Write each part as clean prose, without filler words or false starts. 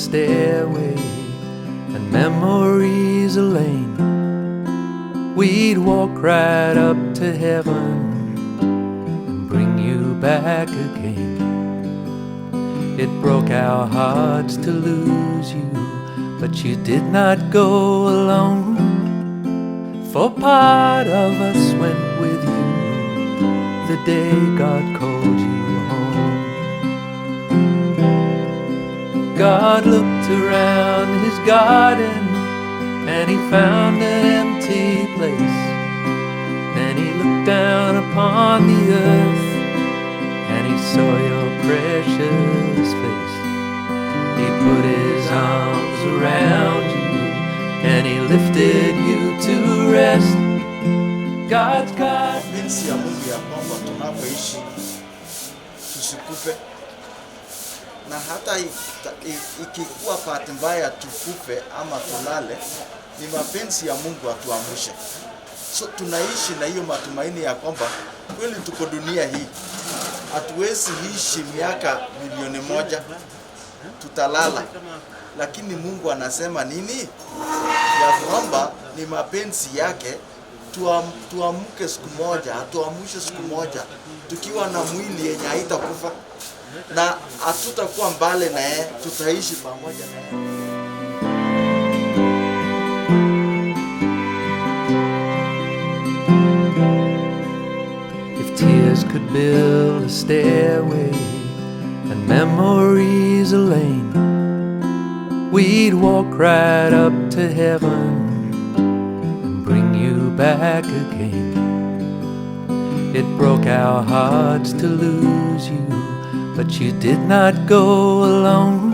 stairway and memories a lane. We'd walk right up to heaven and bring you back again. It broke our hearts to lose you, but you did not go alone. For part of us went with you the day God called you home. God looked around his garden and he found an empty place. Then he looked down upon the earth and he saw your precious face. He put his arms around you and he lifted you to rest. God's God. Jinsi ya Mungu ya kwamba tunapoishi tusikufe, na hata ikikuwa bahati mbaya tukufe ama tulale, ni mapenzi ya Mungu atuamshe. So tunaishi na hiyo matumaini ya kwamba kweli tuko dunia hii, hatuwezi ishi miaka milioni moja, tutalala. Lakini Mungu anasema nini? Ya kwamba ni mapenzi yake tuamke siku moja, tuamshe siku moja tukiwa na mwili yenye haitakufa, na hatutakuwa mbali na yeye, tutaishi pamoja na yeye. If tears could build a stairway and memories a lane, we'd walk right up to heaven and bring you back again. It broke our hearts to lose you, but you did not go alone.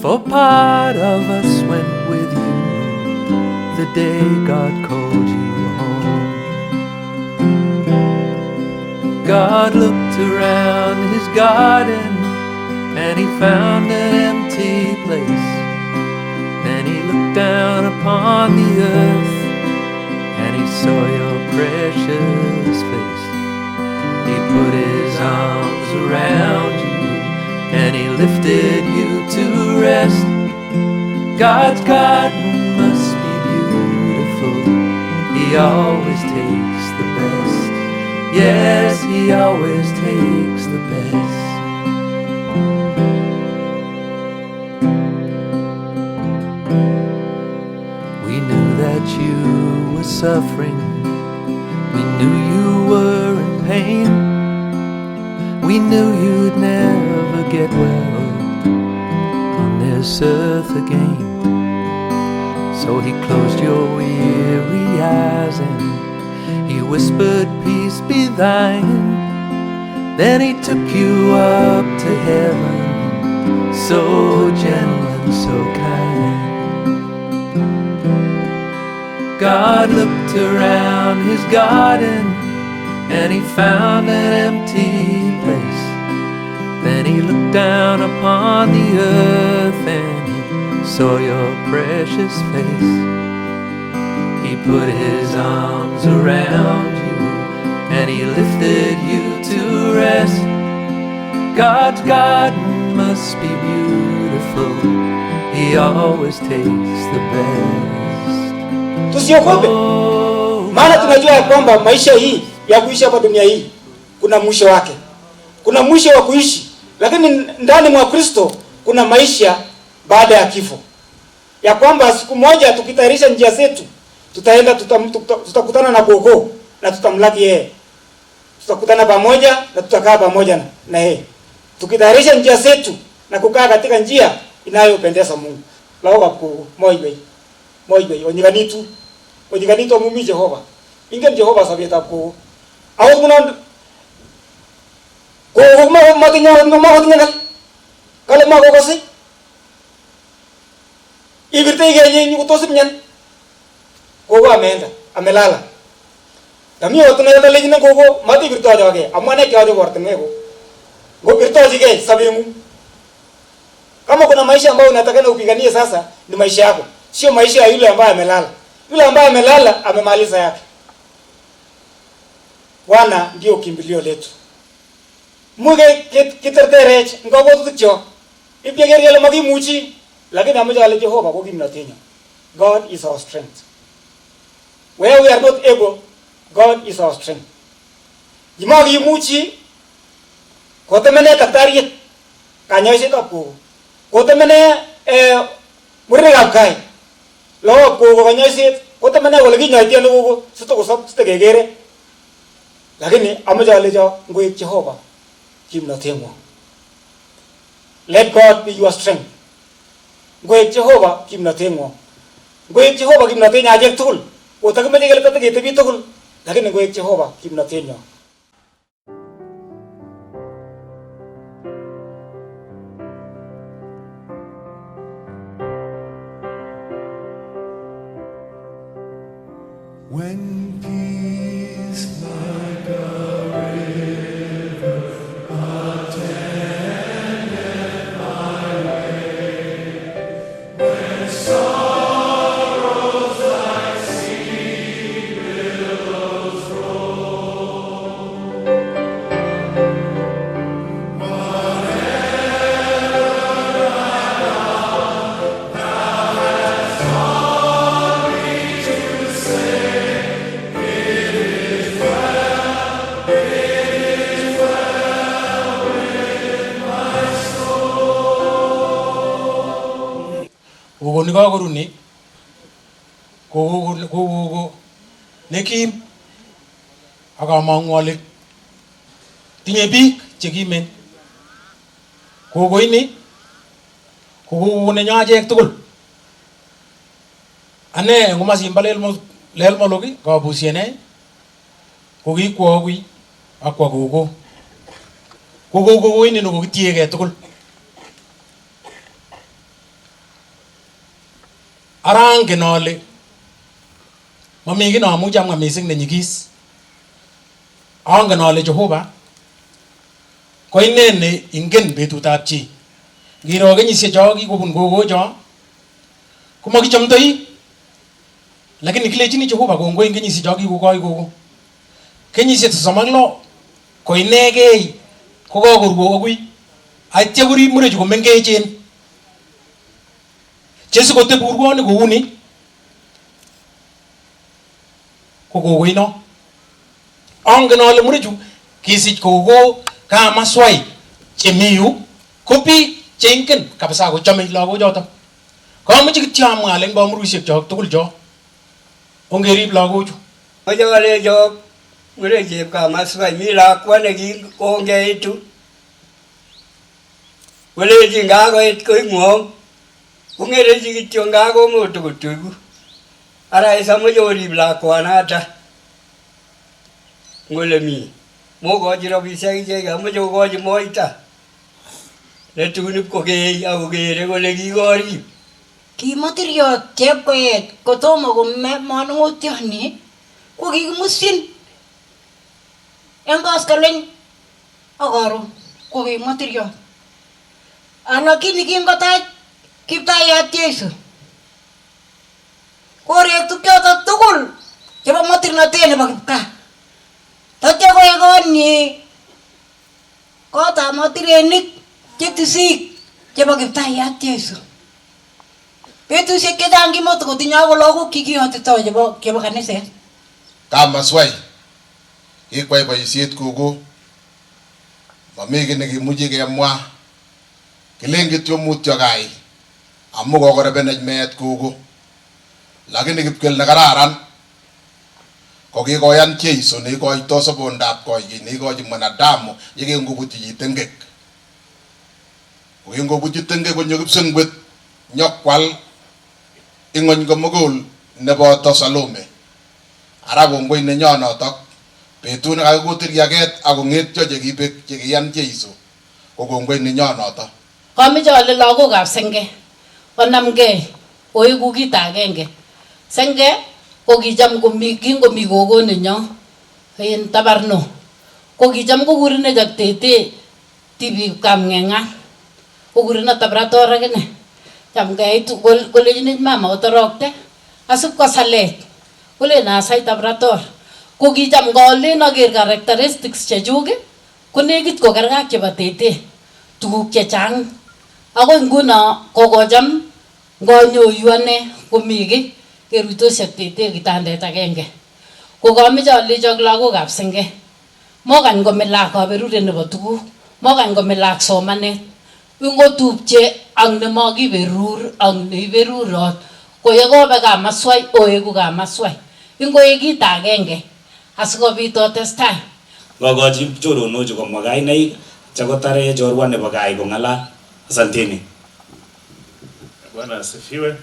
For part of us went with you the day God called you home. God looked around his garden and he found an empty place. Then he looked down upon the earth and he saw your precious face. He put his arms around you and he lifted you to rest. God's garden must be beautiful. He always takes the best. Yes, he always takes the best. We knew that you were suffering. We knew you were in pain. We knew you'd never get well on this earth again. So he closed your weary eyes and he whispered, peace be thine. Then he took you up to heaven, so gentle and so kind. God looked around his garden and he found an empty place. Then he looked down upon the earth and he saw your precious face. He put his arms around you and he lifted you to rest. God's garden must be beautiful. He always takes the best. Tusiogope. Maana tunajua ya kwamba maisha hii ya kuishi hapa dunia hii kuna mwisho wake. Kuna mwisho wa kuishi, lakini ndani mwa Kristo kuna maisha baada ya kifo. Ya kwamba siku moja tukitayarisha njia zetu, tutaenda tutakutana na Kogo na tutamlaki yeye. Tutakutana pamoja na tutakaa pamoja na yeye. Tukitayarisha njia zetu na kukaa katika njia inayopendeza Mungu. Laoga ku moibe onyiganitu mumi Jehova. Ingen Jehova sabeta ko. Awu kuna ko maginya kale ma ko kasi. Ibirte genye ni kutosip nyan. Kogo amelala. Nami otunayata legina Kogo mati birto ajage. Amane kya jo wartene ko. Go birto ajige sabemu. Kama kuna maisha ambayo unatakana upiganie sasa ni maisha yako. Sio maisha ya yule ambaye amelala. Yule ambaye amelala amemaliza yake. Bwana ndio kimbilio letu. Muge kiterterech ngogo tutcho. Ipyeker kele makimuchi, lakini amache ale Jehova ko kimnatenyo. God is our strength. Where we are not able, God is our strength. Makimuchi kotemene daktariek kanyoisetab Kogo. Kotemene murenikab gai. Lagok Kogo kanyoiset kotemene kole kinyoiti ano Kogo sitokosop sitekekere. Lakini amache alecho ngoek Jehova kimnoteng'wong. Let God be your strength. Ngoek Jehova kimnoteng'wong. Ngoek Jehova kimnotenyo achek tugul. Otakimeche kele tateketebi tugul, lakini ngoek Jehova kimnotenyo. When peace like a river attendeth my way, when sorrows like sea billows roll, whatever thou hast taught me to say. Kogo ni kakoruni Kogo nekim akamang'u ale tinye biik chekimen. Kogo ini ko Kogo nenyo achek tugul. Ane ngomasimba lelmologi kabusiene ko kikwo akui akwa Kogo. Kogo ini no kokitiege tugul. Arangen ale mami ki namuchi amwa mising nenyigis. Angen ale Jehova ko ine ne ingen betutab chi. Ngiro kenyisiek cho kikobun Kogo cho komakichomdoi, lakini kilechini Jehova kongoi eng kenyisiek cho kikokoi Kogo. Kenyisiek 36 ko inegei ko kakorwo akui atya kurib murechu komengechen chesikoteburwoni kouni ko Kogo ino. Angen ale murechu kisich Kogo ka Maswai chemi yu ko biik cheingen kabisa kochome lagochoto. Kamuchi kityo amwa ale eng bomurusiek chok tugul cho ongerib lagochu. Moche kalecho mure chepka Maswai mi lakwa nekikongeitu kolechi ngakoit koing'wong kong'erechi kityo ngakomutu kotuiku ara isamoche orib lakwanata ngole mi mokochi rabisiek ichek amoche kokochi moita netun ipkokei akokere kole kikorib. Kimatiryot chepkoet kotomo kome manung'otioni ko kikimusyin eng koskoleny ak karon ko kimatiryot. Lakini kingotach Kiptayat Jesu korek tukchoto tugul chebo matirnatet nebo kipkaa. Tatya koek konyi kotab matirenik chetisik chebo Kiptayat Jesu. Betusiek chechang kimatakotinye akot lagok kikiyotitoi chebo kaniset. Maswai kikwai boisiet Kogo mami ki nekimuchi kemwa kilen kityo mutyo kai amu kokorebenech meet Kogo, lakini kipkel nekararan ko kikoyan Jeiso neikoito sobondab koikeny neikochi mwanadamu yekengobutyi chitengek. Ko kingobutyi tengek konyo kipsengwet nyokwal ing'ony komugul neboto Salome. Ara kongoi nenyo notok betut nekakikutur yaket akong'etyo chekibek chekiyan Jeiso ko kongoi nenyo notok. Kameche ale lagokab senge konamgei oiku kit agenge. Senge ko kicham kingomi Kogo nenyo en tabarno ko kicham kokurine Tetee tibik kamng'eng'a kokurine tabrator akine cham keitu kolechinech mama otorokte asip kosalet kolen asai tabrator ko kicham kolen aker characteristics chechuk ko nekit kokergei ak chebo Tetee tuguk chechang Ako nguno kokocham ngonyoyu ane komi ki keruitoshek Tetee kitandet agenge. Kokameche alechok lagokab senge. Mokan komilak kaberuret nebo tuguk. Mokan komilak somanet. Ingotupche ak nemakiberur ak neiberurot. Koyekobe kamaswai oeku kamaswai. Ingoek kit agenge asikobit otestai. Ngokochi choronochu komwa kainaik chakotare chorwa nebo gai kong'alal. Asanteni. Bwana asifiwe.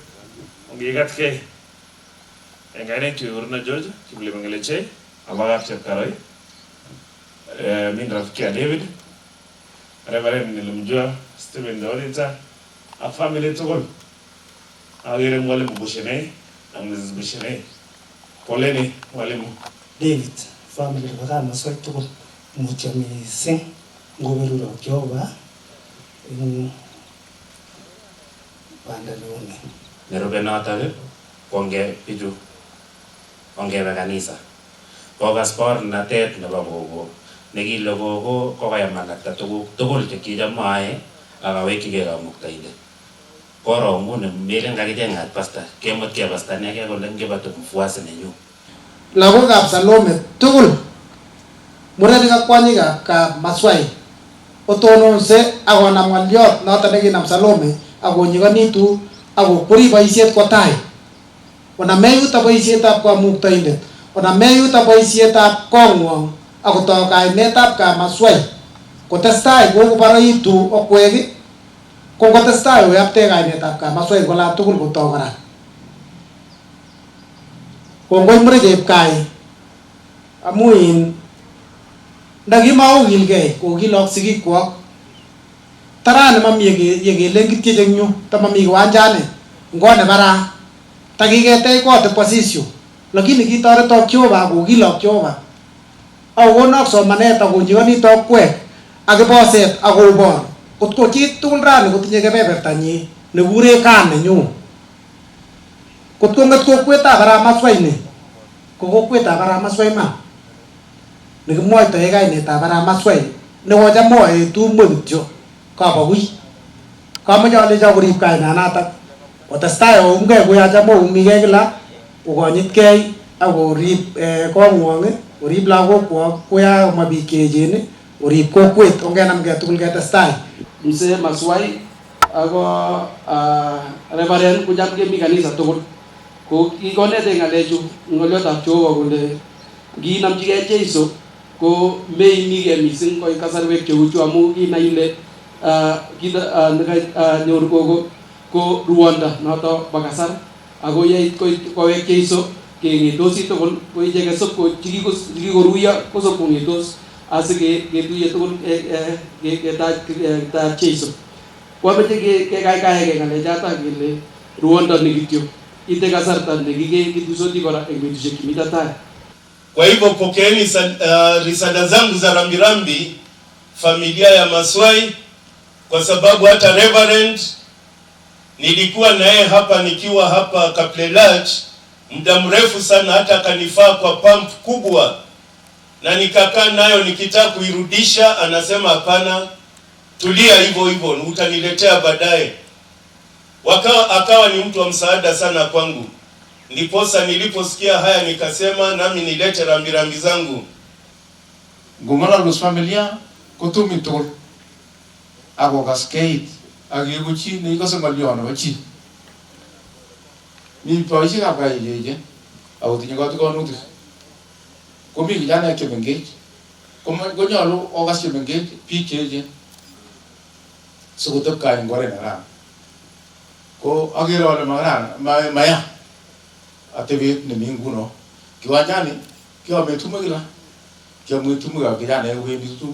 Ongeigatkei. En kainet Urna George, Kiplebengeleche, Abagap Chepkaroi. Mimi rafiki ya David. Reverend nilimjua Stephen the Auditor. A family tugul. Agere mwalimu Bushenei na Mrs. Bushenei. Poleni mwalimu. David, family baka Maswai tugul mutyo mising ngoberuro Jehova in bandaloni. Nerube notok konge bichu ongebe kanisa. Kokas bornatet nebo Kogo. Nekile Kogo kokayamanakta tuguk tugul chekichamae akawekchigei kamuktaindet. Koro nguni melen kakichengat pasta kemut ke pasta neke kole ngeba mfuasi nenyu. Lagokab Salome tugul murenik ak kwanyikab Maswai otononse akonam ng'olyot noton nekinam Salome akonyikonitu akokwerii boisiet kwo tai. Oname yuto boisietab kamuktaindet, oname yuto boisietab kong'wong akotoi kainetab Kamaswai kotestai kokubaroitu okwek ko ngotestai oyapte kainetab Kamaswai kola tugul kotoi kora. Kongoi mure Chepkai amu ndakimaokilgei kokilok sigikwok tarani mami yekelen kitye eng yu tamami kiwanjani ngone bara takiketech kot ipko sisyo lakini kitoretok Jehova kokilok Jehova akokonok somanet akonyikonitok okwek ak kiboset akobor kotko chi tugul rani kotinye kebebertanyi nekure kaa nenyu. Kotko nget kokwetab Arap Maswai ni ko kokwetab Arap Maswai ma nekimwoitoe kainetab Arap Maswai nekocham moe tumwek kityo kabagui. Kamoche alecho korib kainanatak otestai oumgei koyacham oumigei kila okonyitkei akorib kong'wong orib lagokwok koya komwa biik cheechen orib kokwet ongenamgei tugul ketestai. Mzee Maswai ako Reverend kucham kemi kanisa tugul ko kikonetech ng'alechu ng'olyotab Jehova kole nginamchigei Jeiso ko meimigei mising koi kasarwek cheu chu amu kinai ile nyor Kogo ko ruondo noto bo kasar ako yeit kowek Jeiso keng'etosi tugul ko icheket sop chikikoruyo kosop kong'etos asiketuye tugul ketach Jeiso. Kwameche kekaikaeke ng'alechatak kele ruondo ni kityo ite kasarta nekiketusoti kora eng betusiek chemito tai. Kwa hivyo pokeeni risala zangu za rambirambi familia ya Maswai, kwa sababu hata Reverend nilikuwa naye hapa nikiwa hapa Kaplelach muda mrefu sana, hata kanifaa kwa pump kubwa na nikakaa nayo nikitaka kuirudisha, anasema hapana, tulia hivyo hivyo utaniletea baadaye. Akawa ni mtu wa msaada sana kwangu. Ndiposa niliposikia haya nikasema nami nilete rambirambi zangu. Ngomala los familia kutumi tol ako kaskeit agiguchi ni ko sangaliona bachi mi paisi ka ba yeje au tinyo ko konuti komi kijana yake mengej konyolu ogas mengej pikeje sukutop ka ngore na ko agiro ole magana maya atebet ni minguno kiwanjani kiwa metumagila kia metumuga kijana yewe bitu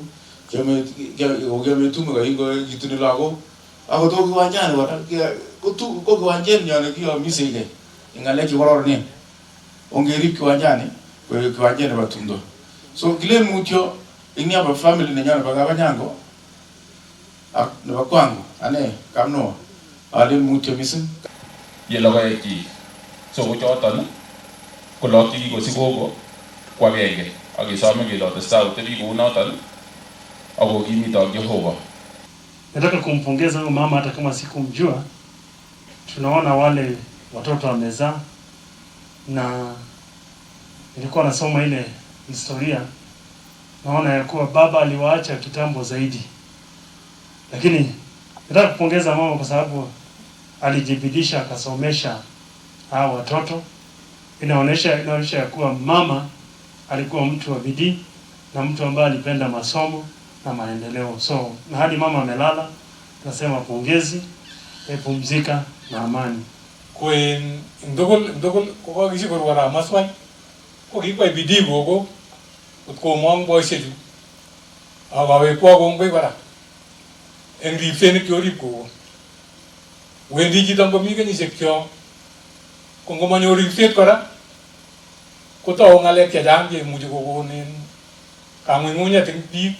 kia metumuga ingo gituni lago ako to kiwanjani wata kia ko kiwanjeni nyane kia misile ingale kiwaror ni ongeri kiwanjani kwa kiwanjeni batundo so kile mutyo ini aba family ne nyane baga banyango ne bakwangu ane kamno ale mutyo misin yelo ga eki so ko choton ko loti ko sigogo kwa gege agi sama ge loti sa utebi ko noton ako kimi to Jehova Nataka kumpongeza huyo mama hata kama sikumjua. Tunaona wale watoto wamezaa, na nilikuwa nasoma ile historia, naona ya kuwa baba aliwaacha kitambo zaidi. Lakini nataka kupongeza mama kwa sababu alijibidisha akasomesha hao watoto. Inaonyesha ya kuwa mama alikuwa mtu wa bidii na mtu ambaye alipenda masomo na maendeleo. So na hadi mama amelala, nasema pongezi, pumzika na amani. Kwen ndogol ko gishi ko wala Maswai ko gi ko bidii gogo ko mong boy seju awa ko ngwe wala en ri fene ko ri ko wendi ji tango mi gani sekyo ko ngoma nyori fet kora ko to ngale ke jange muju gogo nen kamwe ngunya tin bi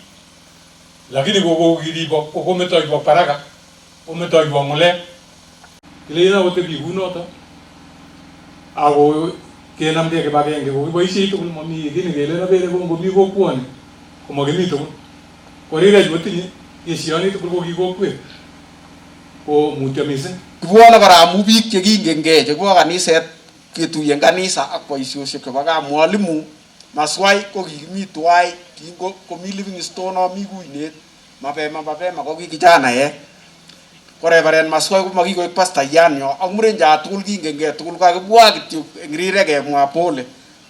lakini gogo giri ko meto go paraka ko meto go ngole Kile wote bi huno to ago ke nam de ke ba ke go bo isi to mo mi ke ni le na be go bo mi go kuan ko mo ke mi to ko ri ga wote ni isioni to go gi go kwe ko mu te mi se Kibwone kora amu biik chekingenge chebo kaniset ketuyen kanisa ak boisiosiek chebo mwalimu Maswai ko kikimi tuwai kingo komi Livingstone ami kuinet mapema ko ki kijanaek ko Reverend Maswai ko makikoek pastayat nyo ak murenja tugul kingenge tugul kakibwa kityo eng rirek kemwa pole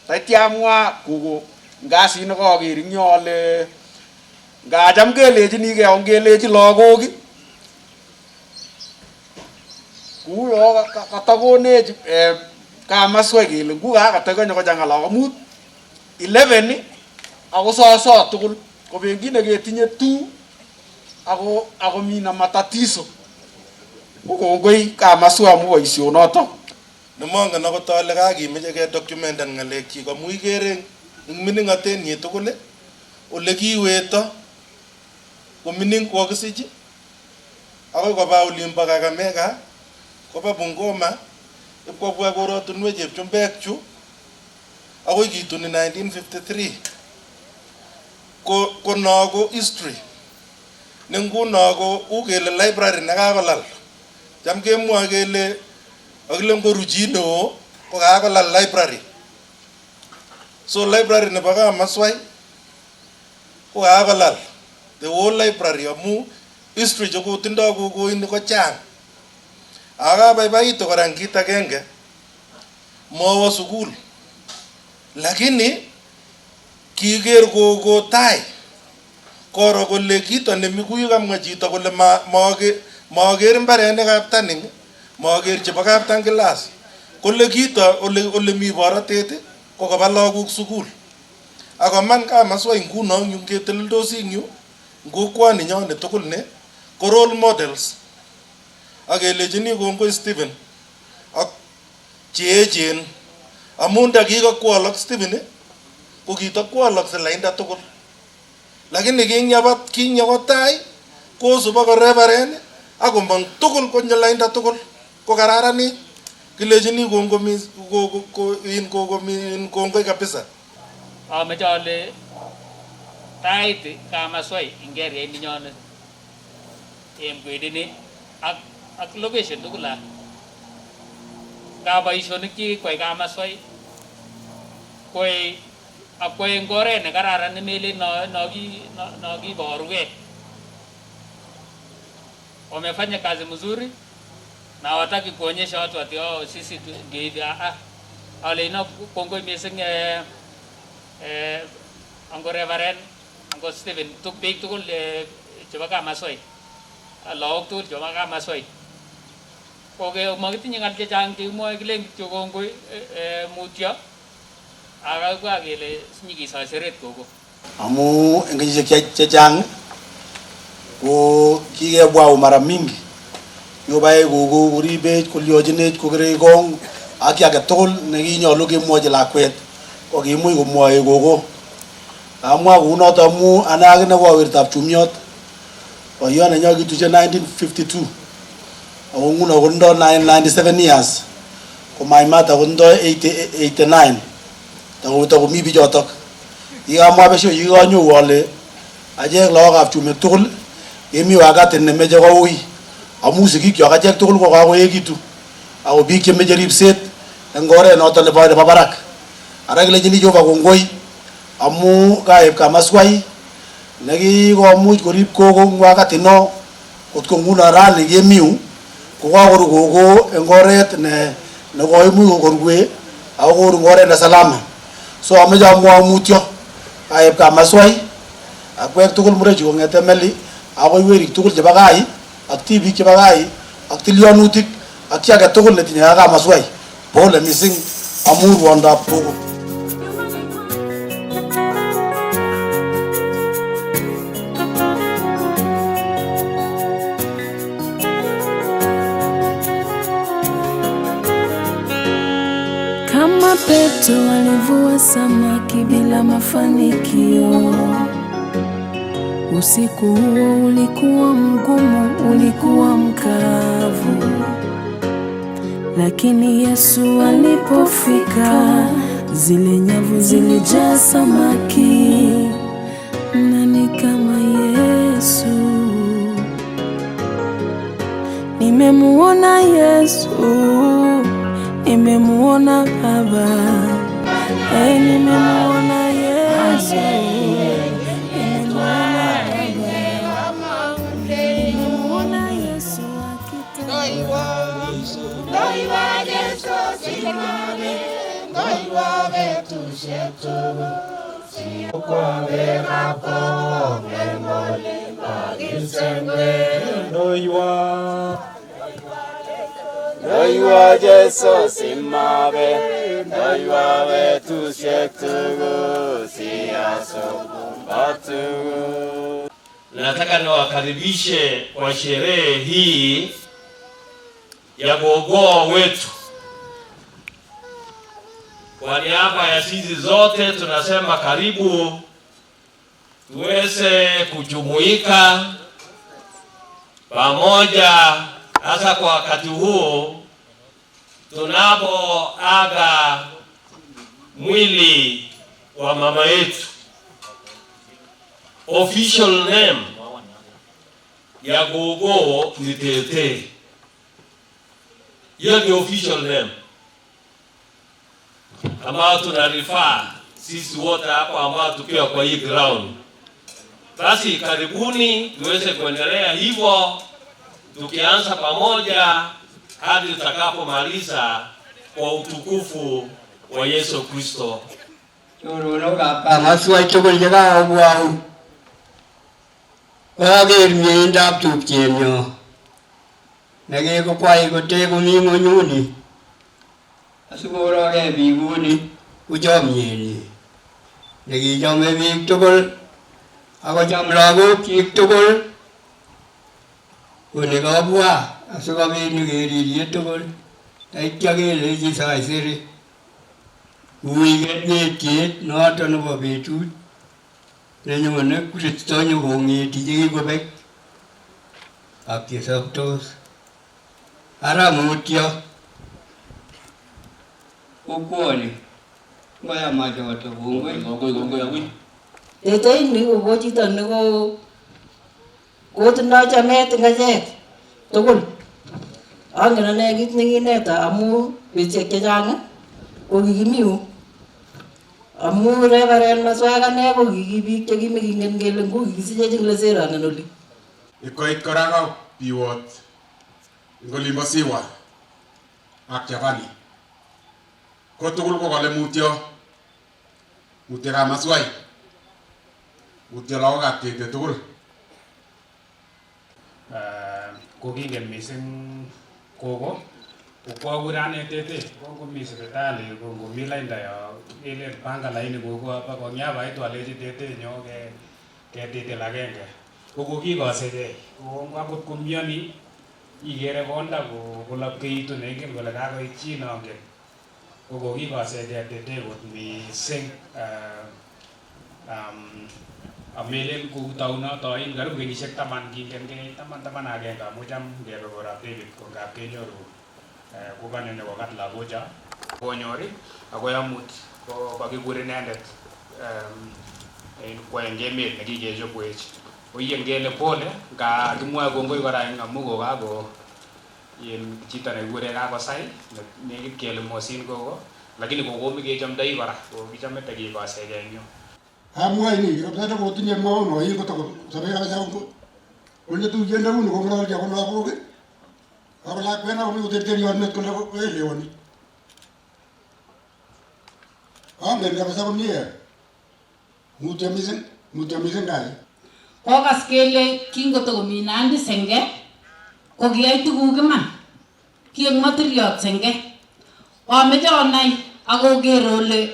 taitya amwa Kogo ngasit ne kaker ing yo ale ngacham kelechini ke ongelechi lagok kuyo katakonech Maswai kele ngu katakonyo kochanga lagok amut 11 ako soso tugul ko bengi ne ketinye 2 ako mi na matatizo kongoi Maswai amu boisionoto nemongen akot ale kakimeche ke documenten ng'alekchik amu ikere eng miningatenyi tugul ole kiweto ko mining kokisich akoi koba olimbo Kakamega koba Bungoma ipkobwa korotunwek chepchumbek chu akoi kituni 1953 ko no history ne nguno ko ukele library nekakolal cham kemwoe kele akile ngoruchi neo ko kakolal library so library nebo Maswai ko kakolal the whole library amu history chekotindoi kokoini ko chang akabaibaitu kora kit agenge mawo sukul lakini kiker Kogo tai koro kole kito nemikuyu kamwa chito kole maker mbarenikab taning maker chebo kaptan class kole kito ole mi borotet ko koba lagok sukul akoman Maswai nguno yu keteleldosi ing yu ngokwani nyone tugul ne ko role models akelechini kongoi Stephen ak cheechen amu ndakikakwolok Stephen ko kitakwolokse lainda tugul lakini kinyapo tai kosubo ko Reverend akomong tugul konyo lainda tugul ko kararanit kilechini kongoi kabisa ameche ale taiti Maswai ingeri ninyonet kwedini ak location tugul ka boisionik chikwai Maswai akwai eng oret ne kararan nemelen no kiborugei wamefanya kazi mzuri na hawataki kuonyesha watu ati sisi ndio hivi ale ina kongoi mising ango Reverend ango Stephen biik tugul chebo Maswai lagok tugul chebo Maswai koke makitinye ngal chechang chekimwoe kilen kityo kongoi mutyo akakwa kele nyikisoseret Kogo amu eng kenyisiek chechang ko kikebwau mara mingi yobae Kogo koribech kolyochinech kokerei kong ak ki age tugul nekinyolu kemwochi lakwet ko kimuch komwoe Kogo amwa kounoto amu ane akine ko awirtab chumiot boiyot nenyo kituche 1952 ako nguno kotindo 97 years ko maimata kotindo 89 takomi bichotok kikamwa besho kikanyoru ale achek lagokab chumet tugul Emi wakati nemeche koui amu sigikyok achek tugul ko kakoekitu ako biik chemeche ripset eng oret noto nebo barak. Ara kilechini Jehova kongoi amu kaib Kamaswai nekikomuch korip Kogo eng wakati no kotko nguno rani kemiu kokakoru Kogo eng oret nekoimuch korue ako koru eng oret ne salama. So ameche amwau mutyo kaib Kamaswai akwek tugul murechu kong'ete Meli akoi werik tugul chebo Kai ak tibik chebo Kai ak tilyonutik ak chi age tugul netinye ak Kamaswai. Pole mising amu rwondab Kogo. Kama Petro alivua samaki bila mafanikio. Usiku huo ulikuwa mgumu, ulikuwa mkavu. Lakini Yesu alipofika, zile nyavu zilijaa samaki. Nani kama Yesu? Nimemuona Yesu, nimemuona Baba, nimemuona Yesu, nimemuona Baba, nimemuona Yesu akitoa. Noiwa Yesu simame, noiwa vetu shetu, kwa vema po memoli magisengwe. Noiwa Yesu simame, noiwa vetu shetu, siaso kumbatu. Nataka niwakaribishe kwa sherehe hii ya gogo wetu. Kwa niaba ya sisi zote tunasema karibu tuweze kujumuika pamoja, hasa kwa wakati huu tunapoaga mwili wa mama yetu. Official name ya gogo ni Tetee. Hiyo ni official name ambao tunarifaa sisi wote hapa ambao tukiwa kwa hii ground. Basi karibuni tuweze kuendelea hivyo tukianza pamoja hadi tutakapomaliza kwa utukufu wa Yesu Kristo. Maswai-Tetee jaga wau. Wage mienda tupchenyo. Nage ko kwai ko te ko mi ngonyuni. Asugoro ge biguni ujomyeni. Nage jome big tugul. Ako jam lago kik tugul. Kone ka bua asuga me nugeri tugul. Taitjage le ji sai siri. Uiget ngetit noto nebo betut nenyone Kristo nyokongeti chekikobek ak chesoptos. Ara mutyo kokwoni ngoya machoto kongoi agui. Tetee ni ko chito neko kotindoi chamet eng achek tugul. Angen ane kit nekineta amu betusiek chechang ko kikimiu. Amu Reverend Maswai ane ko kikibiik chekimekingen kele ngo kikisiche chingilesera anan oli. Ikoit kora ka biwot ngolimbo Siwa ak Javani. Ko tugul ko kole mutyo Maswai. Mutyo lagokab Tetee tugul. Kokingen mising Kogo. Kwa ane Tetee ko mi sipitali ko mi lainda ya ile panga laini Kogo hapa kwa nyaba itu aleji Tetee nyo ke Tetee lagenge. Kogo kikosege ko akot kumioni igere konda ko lapkeitu neken kole kakoit chi nongen. Kogo kikosege Tetee kot mising amelen ku taunoto in karibu kenyisiek 10 kingen ke 10 agenge amu cham ngebe korap David ko ngap kenyoru ko kanyo nebo kat lagocha konyori ako yamut ko kakikure inendet en kwa emet nekikechopwech Oyen kele pole nga kimwoe kongoi kora eng amu kokako yen chito nekikure kakosai nekit kele mosin Kogo, lakini kokomi kechomdoi kora, kokichome takikosege eng yu. Amwaini kabisa kotinye maono hii kutoka sababu yangu kwenye tu jenda hunu kwa mradi kwa mradi boge kabla kwenda kwa uteteri wa net kuna kweli wani ambe kabisa kwa mie mutamizen gai Kokas kele kingotokomi Nandi senge kokiyai tuguk iman kiek matiriot senge ameche onai akoker ole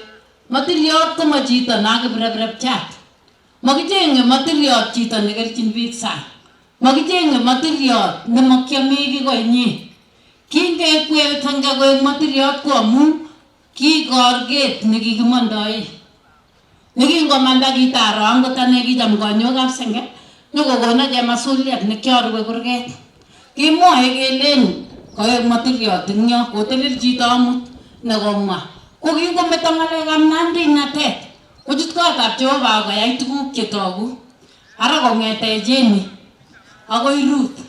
matiriot koma chito nakipreprepchat. Makichenge matiriot chito nekerchin biik sang. Makichenge matiriot nemakyame ki konyi. Kingekwee senge koek matiriot ko amu kikorget nekikimondoe. Nekingomanda kitaro angot ane kicham konyokab senge nyokokona chemasuliet nekiarue kurget. Kimwoe kelen koek matiriot eng yo kotelel chito amut nekomwa. Kokingometo ngalekab nandinatet kochut kotab Jehova koyai tuguk chetogu. Ara kong'ete Jeni akoi Ruth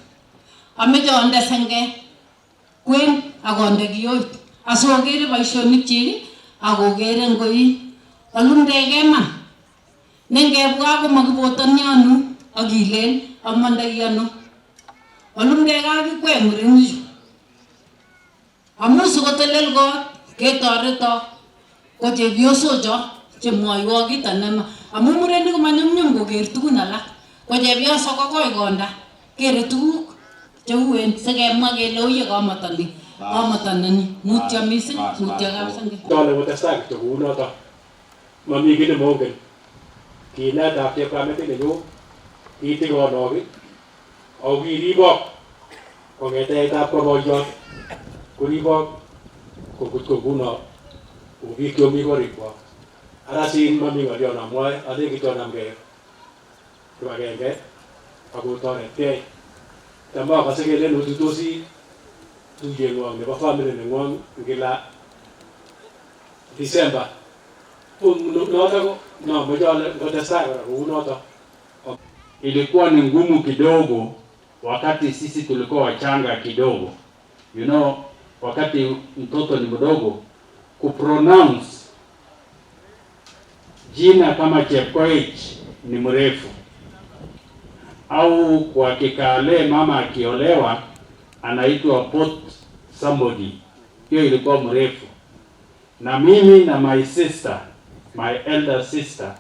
ameche onde senge kwen akonde kiyoit asokere boisionik chik akokere ngoi alundege man nengebwa komakibotoni anu akilen amandai ano alundege akikwek murenishu amu sikotelel kot ketoreto ko chepyosocho chemwoiwo kito nema amu murenik komanyumnyum koker tugun alak ko chepyoso kokoi konda kere tuguk cheuen sikemwa kele oye kamatani mutyo mising mutyo kapsenge dole kotestai kityo kounoto mami kii nemongen kinetab chepkametit nenyu kitikonok ako kiribok kong'ete yaitab koboiyot koribok kokutko nguno kou biik chomi korikwok. Ara sin mami ng'olyo namwoe alen kityo namgei kibagenge akotoretkei. Tam akose kelen otuitosi tuiyeng'wong nebo family neng'wong kila December. Noto ko namoche ale ngotestai kora kou noto. Ilikuwa ni ngumu kidogo wakati sisi tulikuwa wachanga kidogo. You know, wakati mtoto ni mdogo kupronounce jina kama Chepkoech ni mrefu, au kwa Kikale mama akiolewa anaitwa Port somebody, hiyo ilikuwa mrefu. Na mimi na my sister, my elder sister,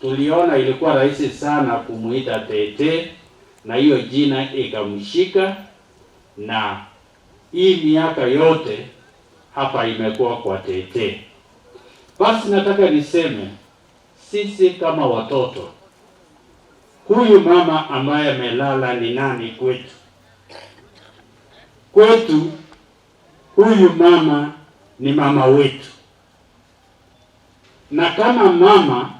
tuliona ilikuwa rahisi sana kumuita Tetee, na hiyo jina ikamshika, na hii miaka yote hapa imekuwa kwa Tetee. Basi nataka niseme sisi kama watoto, huyu mama ambaye amelala ni nani kwetu? Kwetu huyu mama ni mama wetu, na kama mama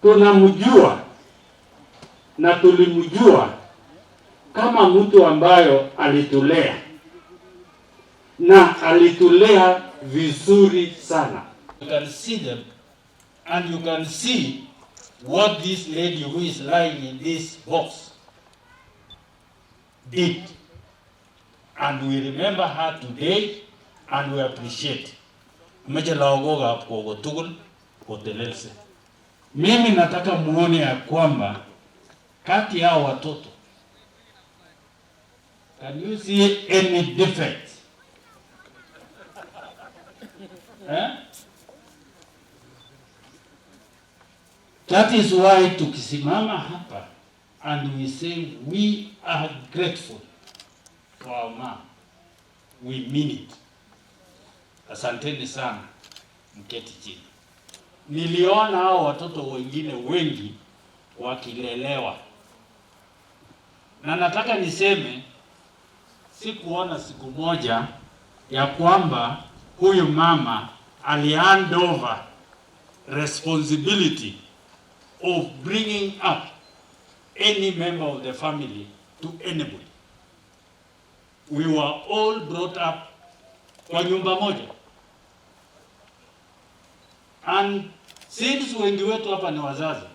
tunamjua na tulimjua kama mtu ambayo alitulea na alitulea vizuri sana. You can see them and you can see what this lady who is lying in this box did, and we remember her today and we appreciate. Meje laogoga Kogo tugul kotelelse. Mimi nataka muone ya kwamba kati ya watoto, can you see any defect? That is why tukisimama hapa and we say we are grateful for our mom, we mean it. Asanteni sana, mketi chini. Niliona hao watoto wengine wengi wakilelewa, na nataka niseme sikuona siku moja ya kwamba huyu mama hand over responsibility of bringing up any member of the family to anybody. We were all brought up kwa nyumba moja, and Since wengi wetu hapa ni wazazi,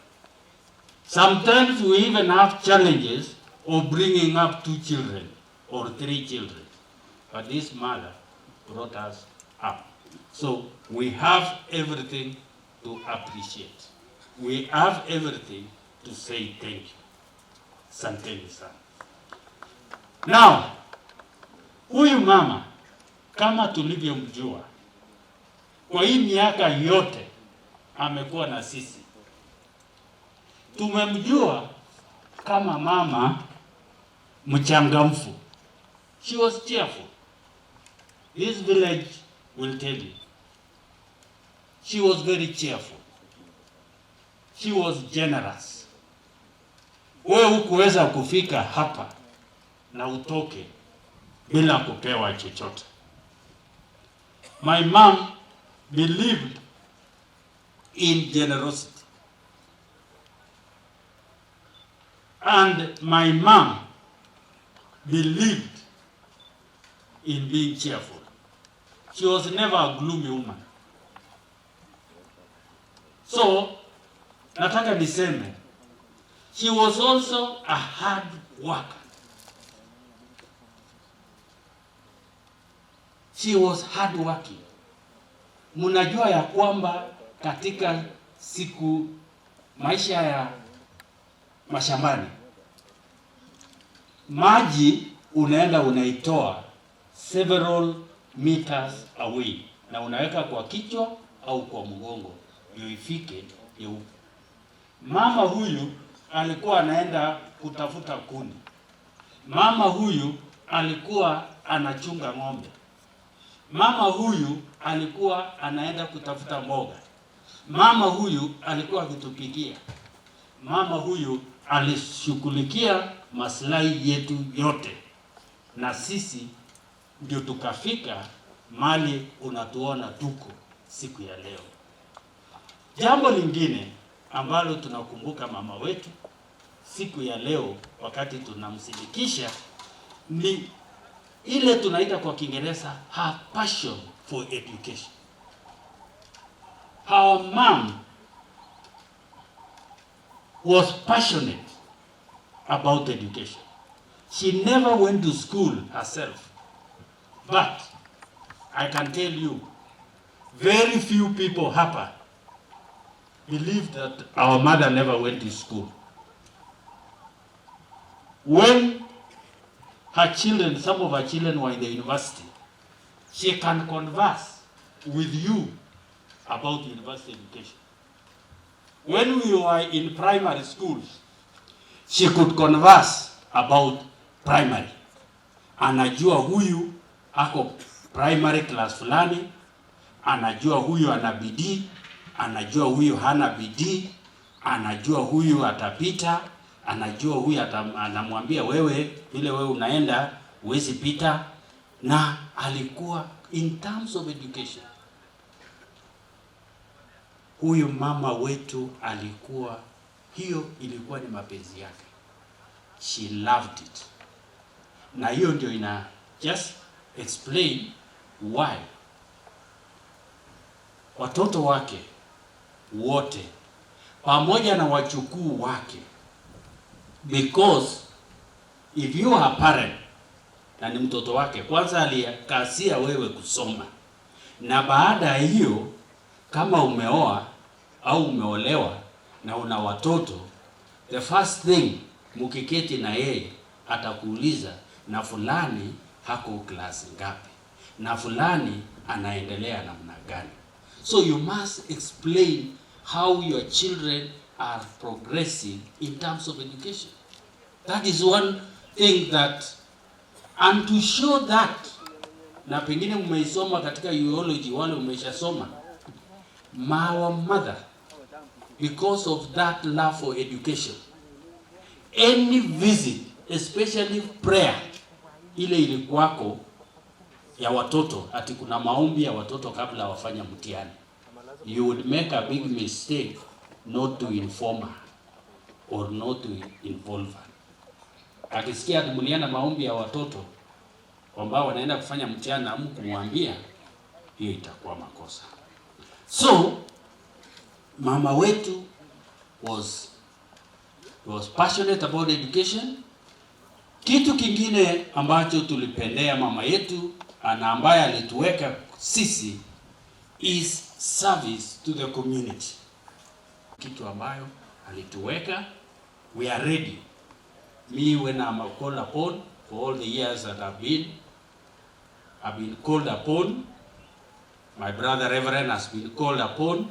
sometimes we even have challenges of bringing up 2 children or 3 children. But this mother brought us up. So we have everything to appreciate. We have everything to say thank you. Asanteni sana. Now, huyu mama kama tulivyomjua, kwa hii miaka yote amekuwa na sisi. Tumemjua kama mama mchangamfu. She was cheerful. This village will tell you. She was very cheerful. She was generous. Wewe hukuweza kufika hapa na utoke bila kupewa chochote. My mom believed in generosity. And my mom believed in being cheerful. She was never a gloomy woman. So, nataka niseme, she was also a hard worker. She was hard working. Munajua ya kwamba katika siku maisha ya mashambani, maji unaenda unaitoa several meters away na unaweka kwa kichwa au kwa mgongo ndio ifike huko. Mama huyu alikuwa anaenda kutafuta kuni. Mama huyu alikuwa anachunga ng'ombe. Mama huyu alikuwa anaenda kutafuta mboga. Mama huyu alikuwa akitupikia. Mama huyu alishughulikia maslahi yetu yote, na sisi ndio tukafika mali unatuona tuko siku ya leo. Jambo lingine ambalo tunakumbuka mama wetu siku ya leo wakati tunamsindikisha ni ile tunaita kwa Kiingereza her passion for education. Our mom was passionate about education. She never went to school herself. But I can tell you, very few people hapa believe that our mother never went to school. When her children, some of her children were in the university, she can converse with you about university education. When we were in primary schools, she could converse about primary. Anajua huyu ako primary class fulani, anajua huyu ana bidii, anajua huyu hana bidii, anajua huyu atapita, anajua huyu anamwambia wewe ile wewe unaenda huwezi pita. Na alikuwa in terms of education, huyu mama wetu alikuwa, hiyo ilikuwa ni mapenzi yake. She loved it. Na hiyo ndio ina just explain why watoto wake wote pamoja na wachukuu wake, because if you are a parent na ni mtoto wake, kwanza alikasia wewe kusoma, na baada ya hiyo kama umeoa au umeolewa na una watoto, the first thing mukiketi na yeye atakuuliza na fulani hako klasi ngapi, na fulani anaendelea namna gani. So you must explain how your children are progressing in terms of education. That is one thing that, and to show that, na pengine umeisoma katika eulogy wale umeshasoma, our mother, because of that love for education, any visit, especially prayer, ile ilikuwako ya watoto, ati kuna maombi ya watoto kabla wafanya mtihani, you would make a big mistake not to inform her or not to involve her. Akisikia tumuliana maombi ya watoto ambao wanaenda kufanya mtihani na kumwambia, hiyo itakuwa makosa. So mama wetu was passionate about education. Kitu kingine ambacho tulipendea mama yetu na ambaye alituweka sisi is service to the community. Kitu ambayo alituweka, we are ready. Me, when I'm called upon for all the years that I've been called upon. My brother Reverend has been called upon.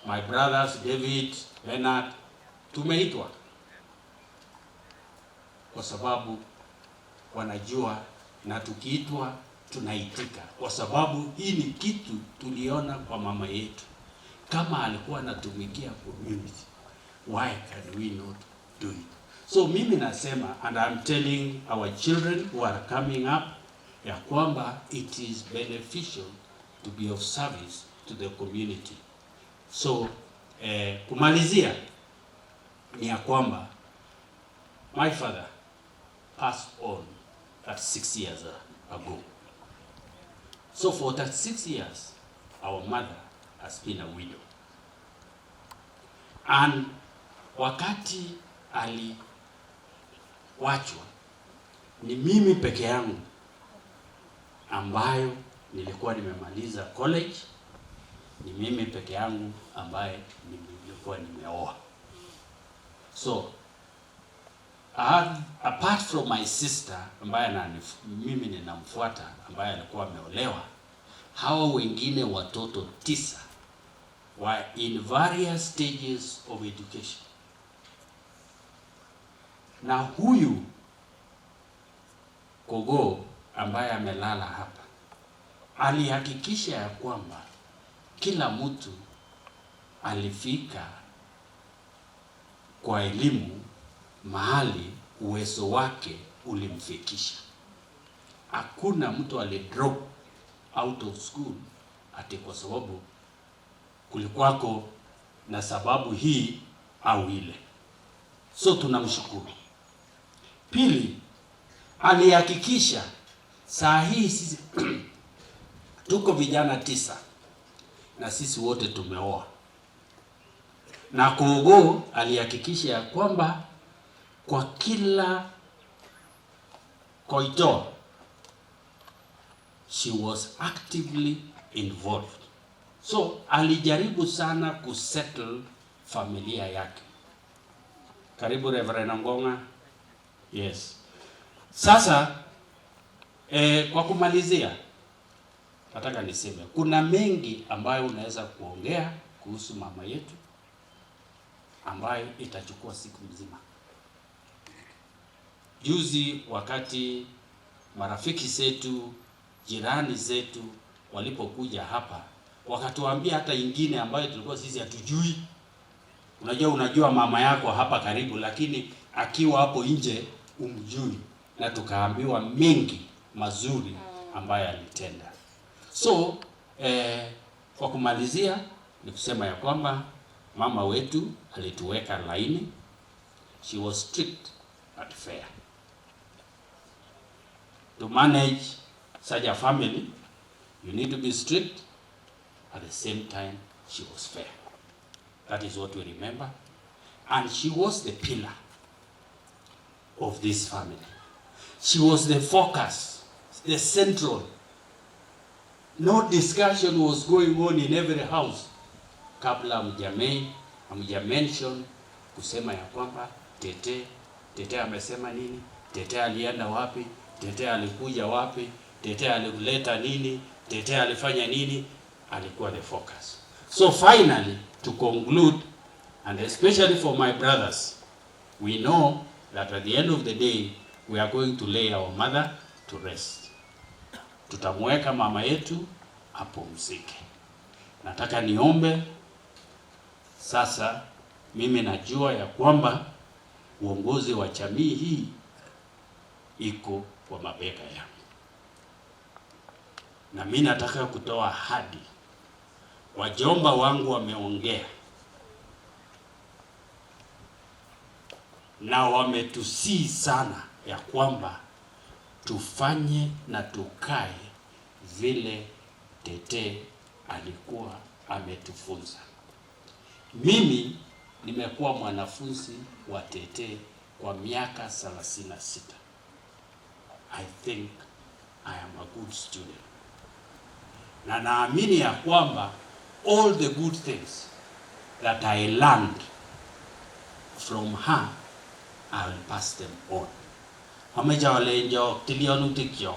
My brothers David, Bernard, tumeitwa kwa sababu wanajua na tukiitwa tunaitika, kwa sababu hii ni kitu tuliona kwa mama yetu. Kama alikuwa anatumikia community, why can we not do it? So mimi nasema, and I'm telling our children who are coming up, ya kwamba it is beneficial to be of service to the community. So kumalizia ni ya kwamba my father passed on 36 years ago. So for 36 years, our mother has been a widow. And wakati aliwachwa, ni mimi peke yangu ambayo nilikuwa nimemaliza college, ni mimi peke yangu ambaye nilikuwa nimeoa. So apart from my sister ambaye mimi ninamfuata ambaye alikuwa ameolewa, hawa wengine watoto 9 were in various stages of education. Na huyu Kogo ambaye amelala hapa alihakikisha ya kwamba kila mtu alifika kwa elimu mahali uwezo wake ulimfikisha. Hakuna mtu alidrop out of school ati kwa sababu kulikuwako na sababu hii au ile. So tunamshukuru. Pili, alihakikisha saa hii sisi tuko vijana 9 na sisi wote tumeoa. Na Kogo alihakikisha ya kwamba kwa kila koito she was actively involved. So alijaribu sana kusettle familia yake. Karibu Reverend Ngonga. Yes. Sasa kwa kumalizia, nataka niseme kuna mengi ambayo unaweza kuongea kuhusu mama yetu ambayo itachukua siku nzima. Juzi wakati marafiki zetu, jirani zetu walipokuja hapa, wakatuambia hata ingine ambayo tulikuwa sisi hatujui. Unajua mama yako hapa karibu, lakini akiwa hapo nje umjui. Na tukaambiwa mengi mazuri ambayo alitenda. So kwa kumalizia ni kusema ya kwamba mama wetu alituweka laini. She was strict but fair. To manage such a family, you need to be strict. At the same time, she was fair. That is what we remember. And she was the pillar of this family. She was the focus, the central. No discussion was going on in every house. Kabla mention kusema ya kwamba Tetee amesema nini? Tetee alienda wapi? Tetee alikuja wapi? Tetee alileta nini? Tetee alifanya nini? Alikuwa the focus. So finally, to conclude, and especially for my brothers, we know that at the end of the day, we are going to lay our mother to rest. Tutamweka mama yetu apumzike. Nataka niombe sasa. Mimi najua ya kwamba uongozi wa jamii hii iko kwa mabega yangu, na mimi nataka kutoa ahadi. Wajomba wangu wameongea na wametusii sana ya kwamba tufanye na tukae vile Tetee alikuwa ametufunza. Mimi nimekuwa mwanafunzi wa Tetee kwa miaka 36. I think I am a good student. Na naamini ya kwamba all the good things that I learned from her, I will pass them on. Ameja walenjo tilionutik yo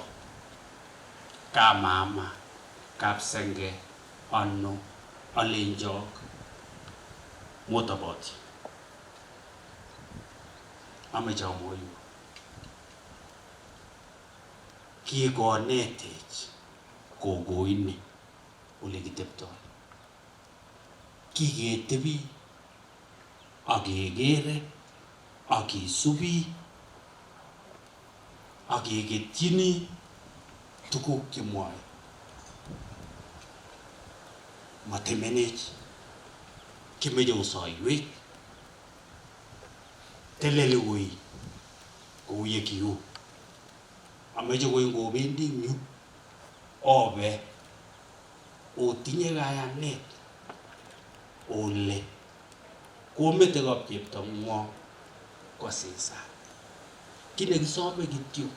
ka mama kapsenge ano alenjok motaboti ameja moyo kigonetech Kogo ini ole kitepto kigetebi akegere akisubi akegetyini tuguk chemwoe matemenech kimeche osoiwek teleli woi kou ye kiu ameche koi ngobendi yu obe otinye kayanet ole komete kap cheptong'wong kosisa kile kisome kityo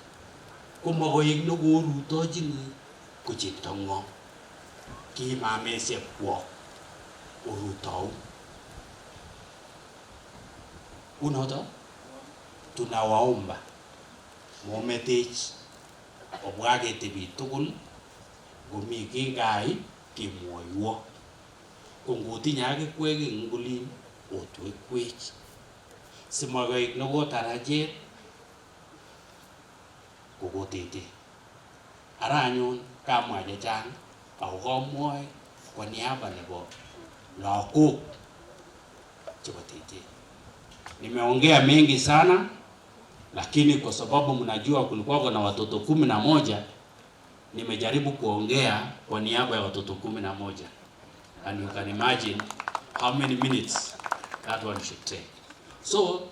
komakoek nokorutochini ko cheptong'wong kimamesiek kwok urutau unoto tunawaomba mometech obwa ketebi tugul ngomi kingai kimwoiwo ko ngotinye akikwek eng ngulin otwekwech simakoek nokotarachet Kogo Tetee. Ara anyun kamwa chechang ako kamwoe kwa niaba nebo lagok chebo Tetee. Nimeongea mengi sana, lakini kwa sababu mnajua kulikuwa na watoto 11, nimejaribu kuongea kwa niaba ya watoto 11. And you can imagine how many minutes that one should take. So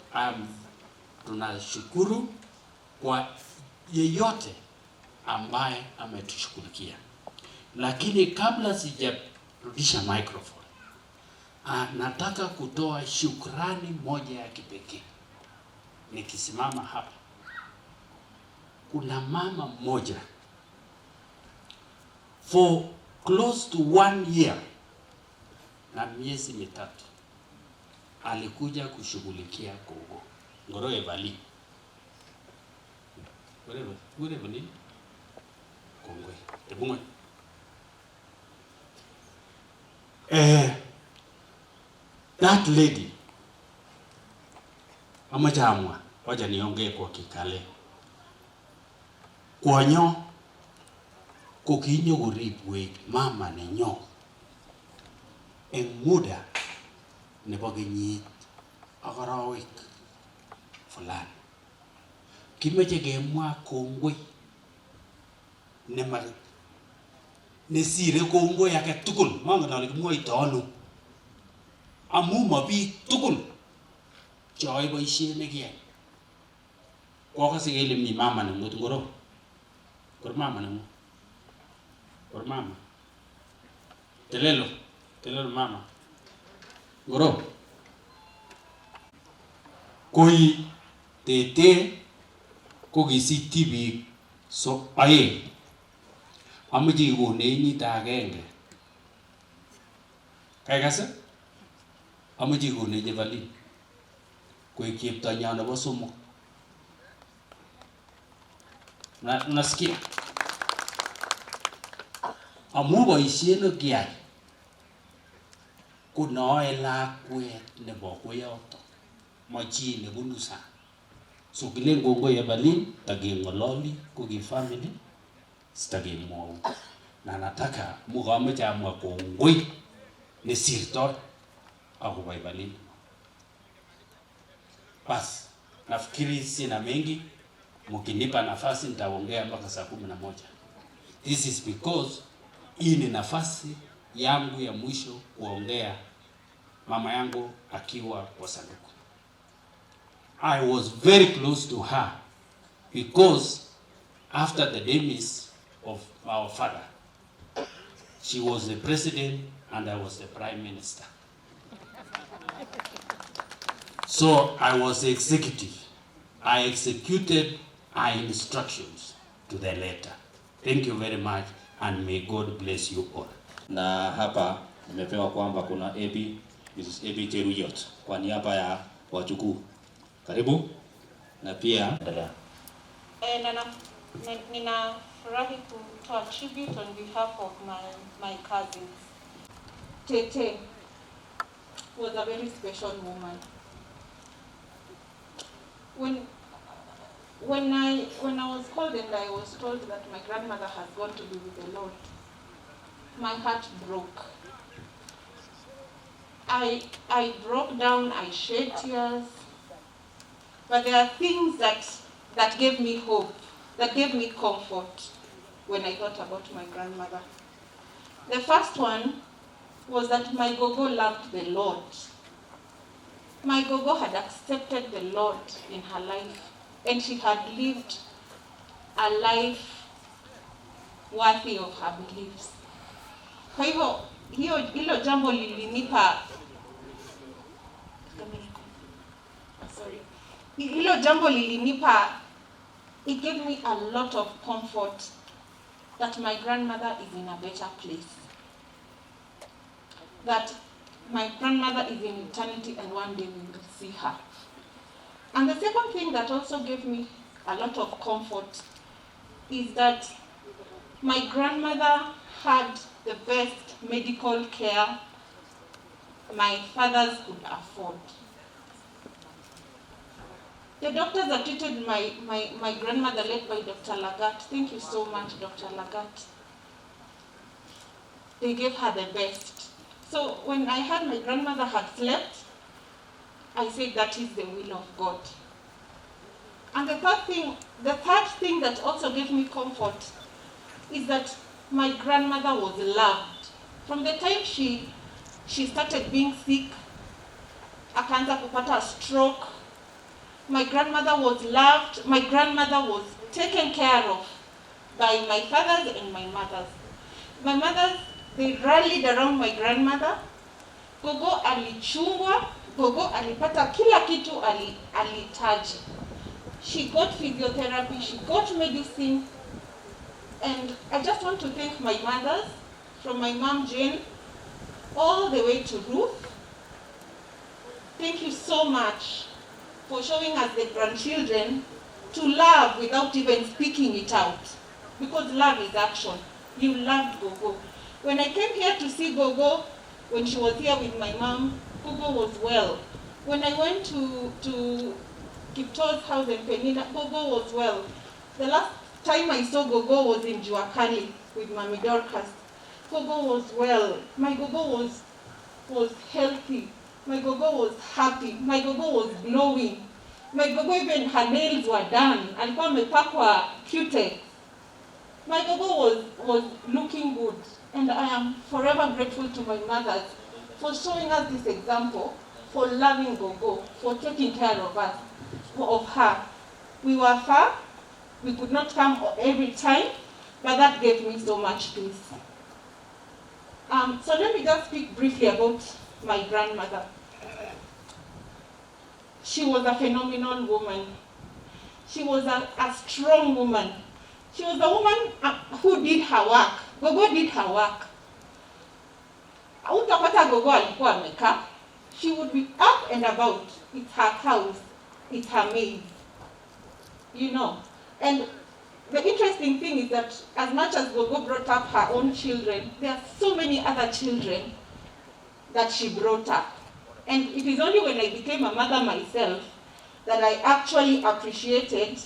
tunashukuru kwa yeyote ambaye ametushughulikia. Lakini kabla sijarudisha microphone, nataka kutoa shukrani moja ya kipekee. Nikisimama hapa, kuna mama mmoja for close to 1 year na miezi mitatu alikuja kushughulikia Kogo. Ngoro Evali. Whatever nini? Kongwe. Tebungwe. That lady amachamwa wacha niongee kwa Kikale. Kwanyo kokinyo kuribwe mama nenyo eng muda nebo kenyit ak arawek fulani. Kimeche kemwa kongoi nesire kongoi age tugul. Mangen ale kimwoito ano. Amu mabiik tugul choe boisiet nekiyai. Kokase kele mi mama nengut ngoro. Kor mama nengut. Kor mama. Telelo mama. Ngoro. Koi Tetee ko kisich tibik aeng. Ameche ikonech nito agenge. Kaikase? Ameche ikonech Evelyn koek cheptonyo nebo somok. Nasikia? Amu boisiet nekiyai ko noe lakwet nebo koyoto, machi nebunu sang. So kilen kongoi Evelyn, takeng'ololi ko ki family, sitakemwou. Na nataka mukameche amwa kongoi nesirtoi akobo Evelyn. Bas, nafikiri sina mengi, mkinipa nafasi nitaongea mpaka saa 11. This is because hii ni nafasi yangu ya mwisho kuongea mama yangu akiwa kwa sanduku. I was very close to her because after the demise of our father, she was the president and I was the prime minister. So I was executive. I executed our instructions to the letter. Thank you very much and may God bless you all. Na hapa nimepewa kwamba kuna AB, Mrs. AB Cheruyot kwa niaba ya wajukuu. Karibu na pia endelea. Ninafurahi kutoa tribute on behalf of my cousins. Tetee was a very special woman. When I was called and I was told that my grandmother has gone to be with the Lord, my heart broke. I broke down, I shed tears, but there are things that gave me hope, that gave me comfort when I thought about my grandmother. The first one was that my Gogo loved the Lord. My Gogo had accepted the Lord in her life, and she had lived a life worthy of her beliefs. Kwa hivyo, hilo jambo lilinipa, hilo jambo lilinipa, it gave me a lot of comfort that my grandmother is in a better place. That my grandmother is in eternity and one day we will see her. And the second thing that also gave me a lot of comfort is that my grandmother had the best medical care my fathers could afford. The doctors that treated my grandmother, led by Dr. Lagat, thank you so much, Dr. Lagat. They gave her the best. So when I heard my grandmother had slept, I said that is the will of God. And the third thing that also gave me comfort is that my grandmother was loved. From the time she started being sick, akaanza kupata a stroke, my grandmother was loved, my grandmother was taken care of by my fathers and my mothers. My mothers, they rallied around my grandmother. Gogo alichungwa, Gogo alipata kila kitu alitaji. She got physiotherapy, she got medicine, and I just want to thank my mothers, from my mom Jane, all the way to Ruth. Thank you so much for showing us the grandchildren to love without even speaking it out. Because love is action. You loved Gogo. When I came here to see Gogo, when she was here with my mom, Gogo was well. When I went to Kipto's house in Penina, Gogo was well. The last time I saw Gogo was in Juakali with Mami Dorcas. Gogo was well. My Gogo was healthy. My Gogo was happy. My Gogo was glowing. My Gogo, even her nails were done. Alikuwa amepakwa Q-Tex. My Gogo was looking good. And I am forever grateful to my mothers for showing us this example, for loving Gogo, for taking care of us, of her. We were far, we could not come every time, but that gave me so much peace. So let me just speak briefly about my grandmother. She was a phenomenal woman. She was a strong woman. She was a woman who did her work. Gogo did her work. Utapata Gogo alikuwa amekaa. She would be up and about. It's her house. It's her maid. You know. And the interesting thing is that as much as Gogo brought up her own children, there are so many other children that she brought up. And it is only when I became a mother myself that I actually appreciated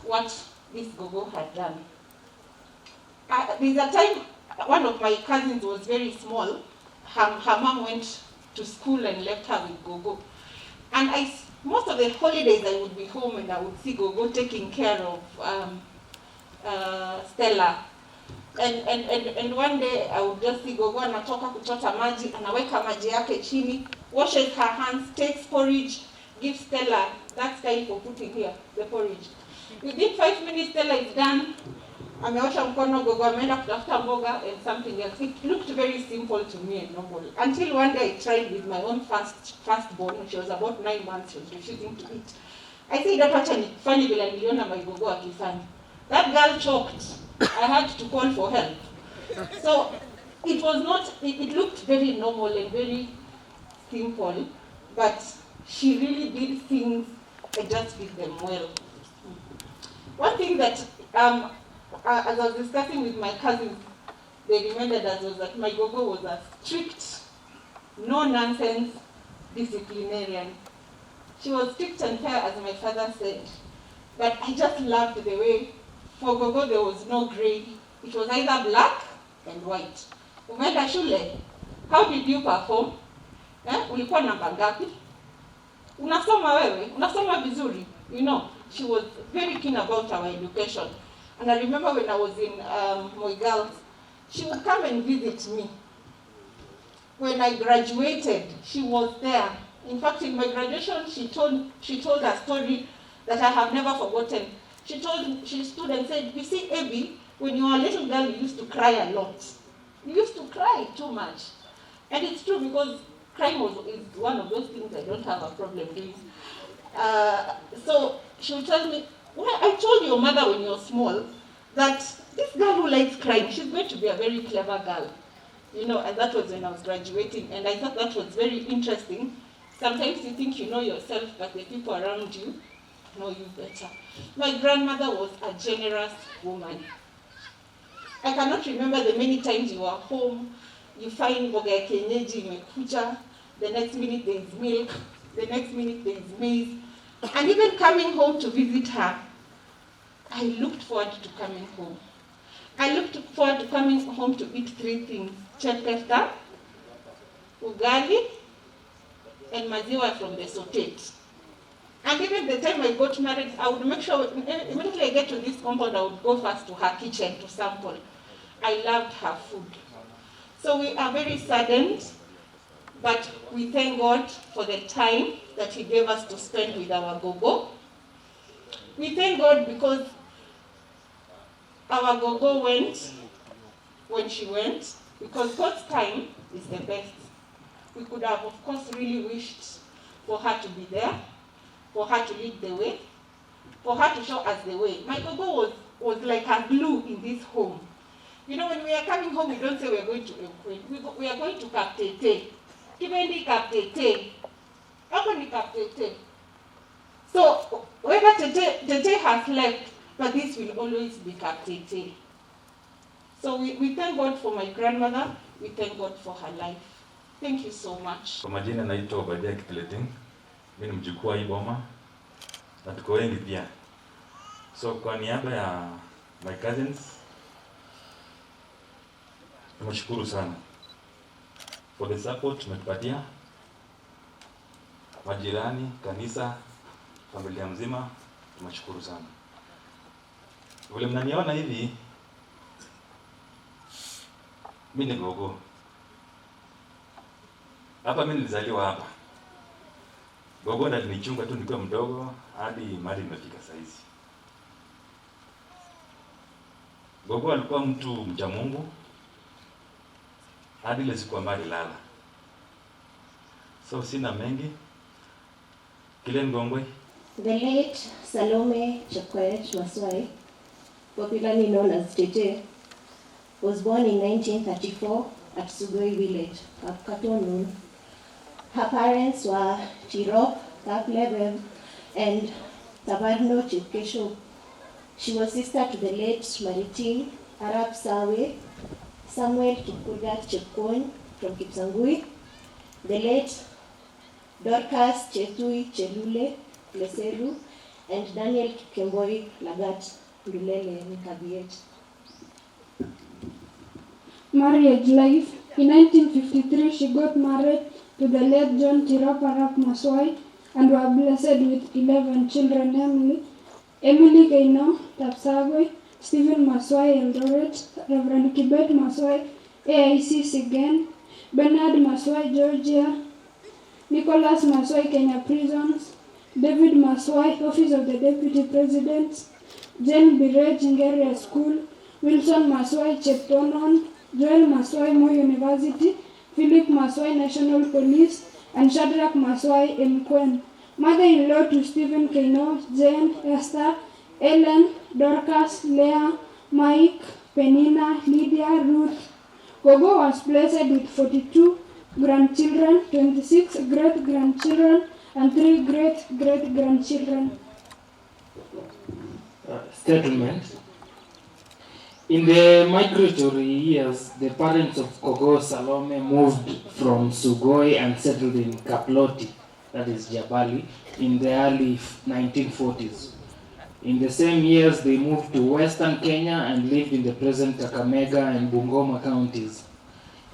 what this Gogo had done. There's a time one of my cousins was very small. Her mom went to school and left her with Gogo. And most of the holidays I would be home and I would see Gogo taking care of Stella. And one day I would just see Gogo anatoka kuchota maji, anaweka maji yake chini, washes her hands, takes porridge, gives Stella that style for putting here, the porridge. Within 5 minutes, Stella is done. ameosha mkono, gogo ameenda kutafuta mboga and something else. It looked very simple to me and normal. Until one day I tried with my own firstborn. She was about 9 months, she was refusing to eat. I said, acha nifanye vile niliona my gogo akifanya. That girl choked. I had to call for help. So it was not, it looked very normal and very simple, but she really did things and just did them well. One thing that, as I was discussing with my cousins, they reminded us was that my gogo was a strict, no-nonsense disciplinarian. She was strict and fair, as my father said, but I just loved the way, for gogo there was no gray. It was either black and white. Umeenda shule, how did you perform? Ulikuwa namba ngapi? Unasoma wewe? Unasoma vizuri? You know, she was very keen about our education. And I remember when I was in Moi Girls, she would come and visit me. When I graduated, she was there. In fact, in my graduation, she told a story that I have never forgotten. She stood and said, you see, Abby, when you were a little girl, you used to cry a lot. You used to cry too much. And it's true, because crying is one of those things I don't have a problem doing. So she would tell me, well, I told your mother when you were small that this girl who likes crying, she's going to be a very clever girl. You know, and that was when I was graduating, and I thought that was very interesting. Sometimes you think you know yourself, but the people around you know you better. My grandmother was a generous woman. I cannot remember the many times you were home, you find mboga ya kienyeji imekuja, the next minute there is milk, the next minute there is maize. And even coming home to visit her, I looked forward to coming home. I looked forward to coming home to eat 3 things: chepesta, ugali, and maziwa from the sauteed. And even the time I got married, I would make sure, immediately I get to this compound, I would go first to her kitchen to sample. I loved her food. So we are very saddened, but we thank God for the time that He gave us to spend with our gogo. We thank God because our gogo went when she went, because God's time is the best. We could have, of course, really wished for her to be there, for her to lead the way, for her to show us the way. My gogo was like a glue in this home. You know, when we are coming home, we don't say we are going to Ekwe. We are going to Kaptete. Kibendi Kaptete. Hapo ni Kaptete. So, whether Tete has left, but this will always be Kaptete. So we thank God for my grandmother. We thank God for her life. Thank you so much. Kwa majina naitwa Obadia Kipleting. Mimi ni mjukuu wa Iboma. Na tuko wengi pia. So kwa niaba ya my cousins, tunashukuru sana for the support tumetupatia. Majirani, kanisa, familia mzima, tunashukuru sana. Vile mnaniona hivi, mimi ni gogo. Hapa mimi nilizaliwa hapa. Gogo ndo alinichunga tu nikiwa mdogo hadi mali nimefika saizi. Gogo alikuwa mtu mcha Mungu hadi ile siku ambayo alilala. So sina mengi. Kile ngongwe. The late Salome Maswai, popularly known as Tetee, was born in 1934 at Sugoi village, Kapkatonun. Her parents were Tirop, Kaplebem, and Tabadno Chipkesho. She was sister to the late Maritim Arab Sawe, Samuel Kipkugat Chepkon from Kipsangui, the late Dorcas Chetui Chelule Leseru, and Daniel Kemboi Lagat Ndulele Nikabiet. Marriage life. In 1953, she got married to the late John Tirop Arap Maswai and were blessed with 11 children, namely Emily Kaino Tapsagwe, Stephen Maswai Eldoret, Reverend Kibet Maswai, AIC Sigen, Bernard Maswai Georgia, Nicholas Maswai Kenya Prisons, David Maswai Office of the Deputy President, Jane Birej Ngeria School, Wilson Maswai Cheptonon, Joel Maswai Moi University, Philip Maswai National Police, and Shadrach Maswai Mkwen. Mother-in-law to Stephen Kaino, Jane, Esther, Ellen, Dorcas, Leah, Mike, Penina, Lydia, Ruth. Kogo was blessed with 42 grandchildren, 26 great-grandchildren, and 3 great-great-grandchildren. Statement. In the migratory years, the parents of Kogo Salome moved from Sugoi and settled in Kaploti, that is Jabali, in the early 1940s. In the same years, they moved to Western Kenya and lived in the present Kakamega and Bungoma counties.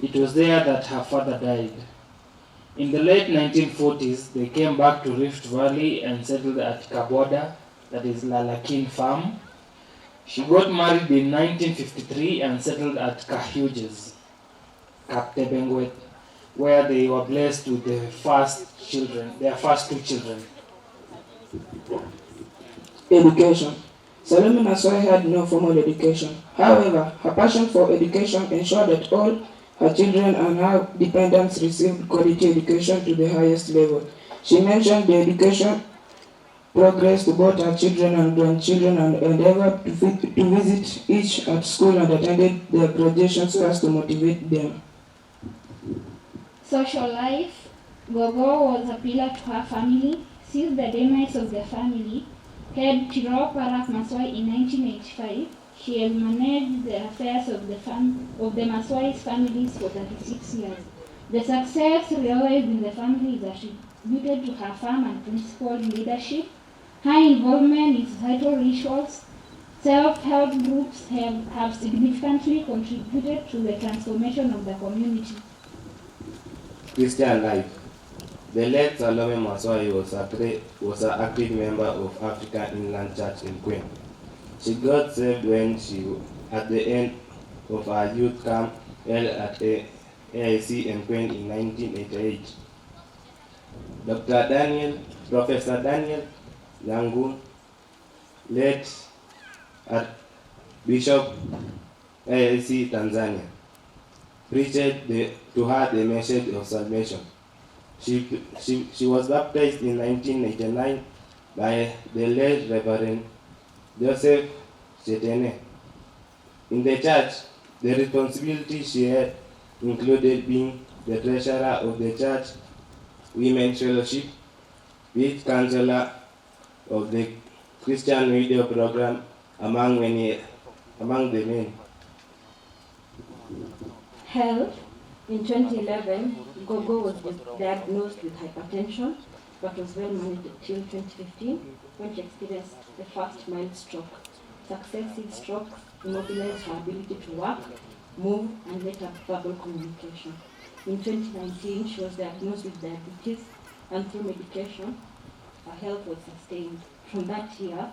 It was there that her father died. In the late 1940s, they came back to Rift Valley and settled at Kaboda, that is Lalakin Farm. She got married in 1953 and settled at Kahuges, Kaptebengwet, where they were blessed with their first 2 children. Education. Salome Maswai had no formal education. However, her passion for education ensured that all her children and her dependents received quality education to the highest level. She mentioned the education progress to both her children and grandchildren and endeavored to visit each at school and attended their graduation class to motivate them. Social life. Gogo was a pillar to her family. Since the demise of the family, head Tiro Parak Maswai in 1985, she has managed the affairs of the Maswai's families for 36 years. The success realized in the family is attributed to her firm and principled leadership. High involvement in societal issues, self-help groups have significantly contributed to the transformation of the community. Christian life. The late Salome Maswai was an active member of African Inland Church in Queen. She got saved when she, at the end of her youth camp held at AIC in Queen in 1988. Professor Daniel Langu, late Bishop AIC Tanzania, preached to her the message of salvation. She was baptized in 1999 by the late Reverend Joseph Chetene. In the church, the responsibility she had included being the treasurer of the church women's fellowship, with counselor of the Christian radio program, among the many. Health. In 2011, Gogo was diagnosed with hypertension, but was well managed until 2015, when she experienced the first mild stroke. Successive strokes immobilized her ability to work, move, and later verbal communication. In 2019, she was diagnosed with diabetes, and through medication, her health was sustained. From that year,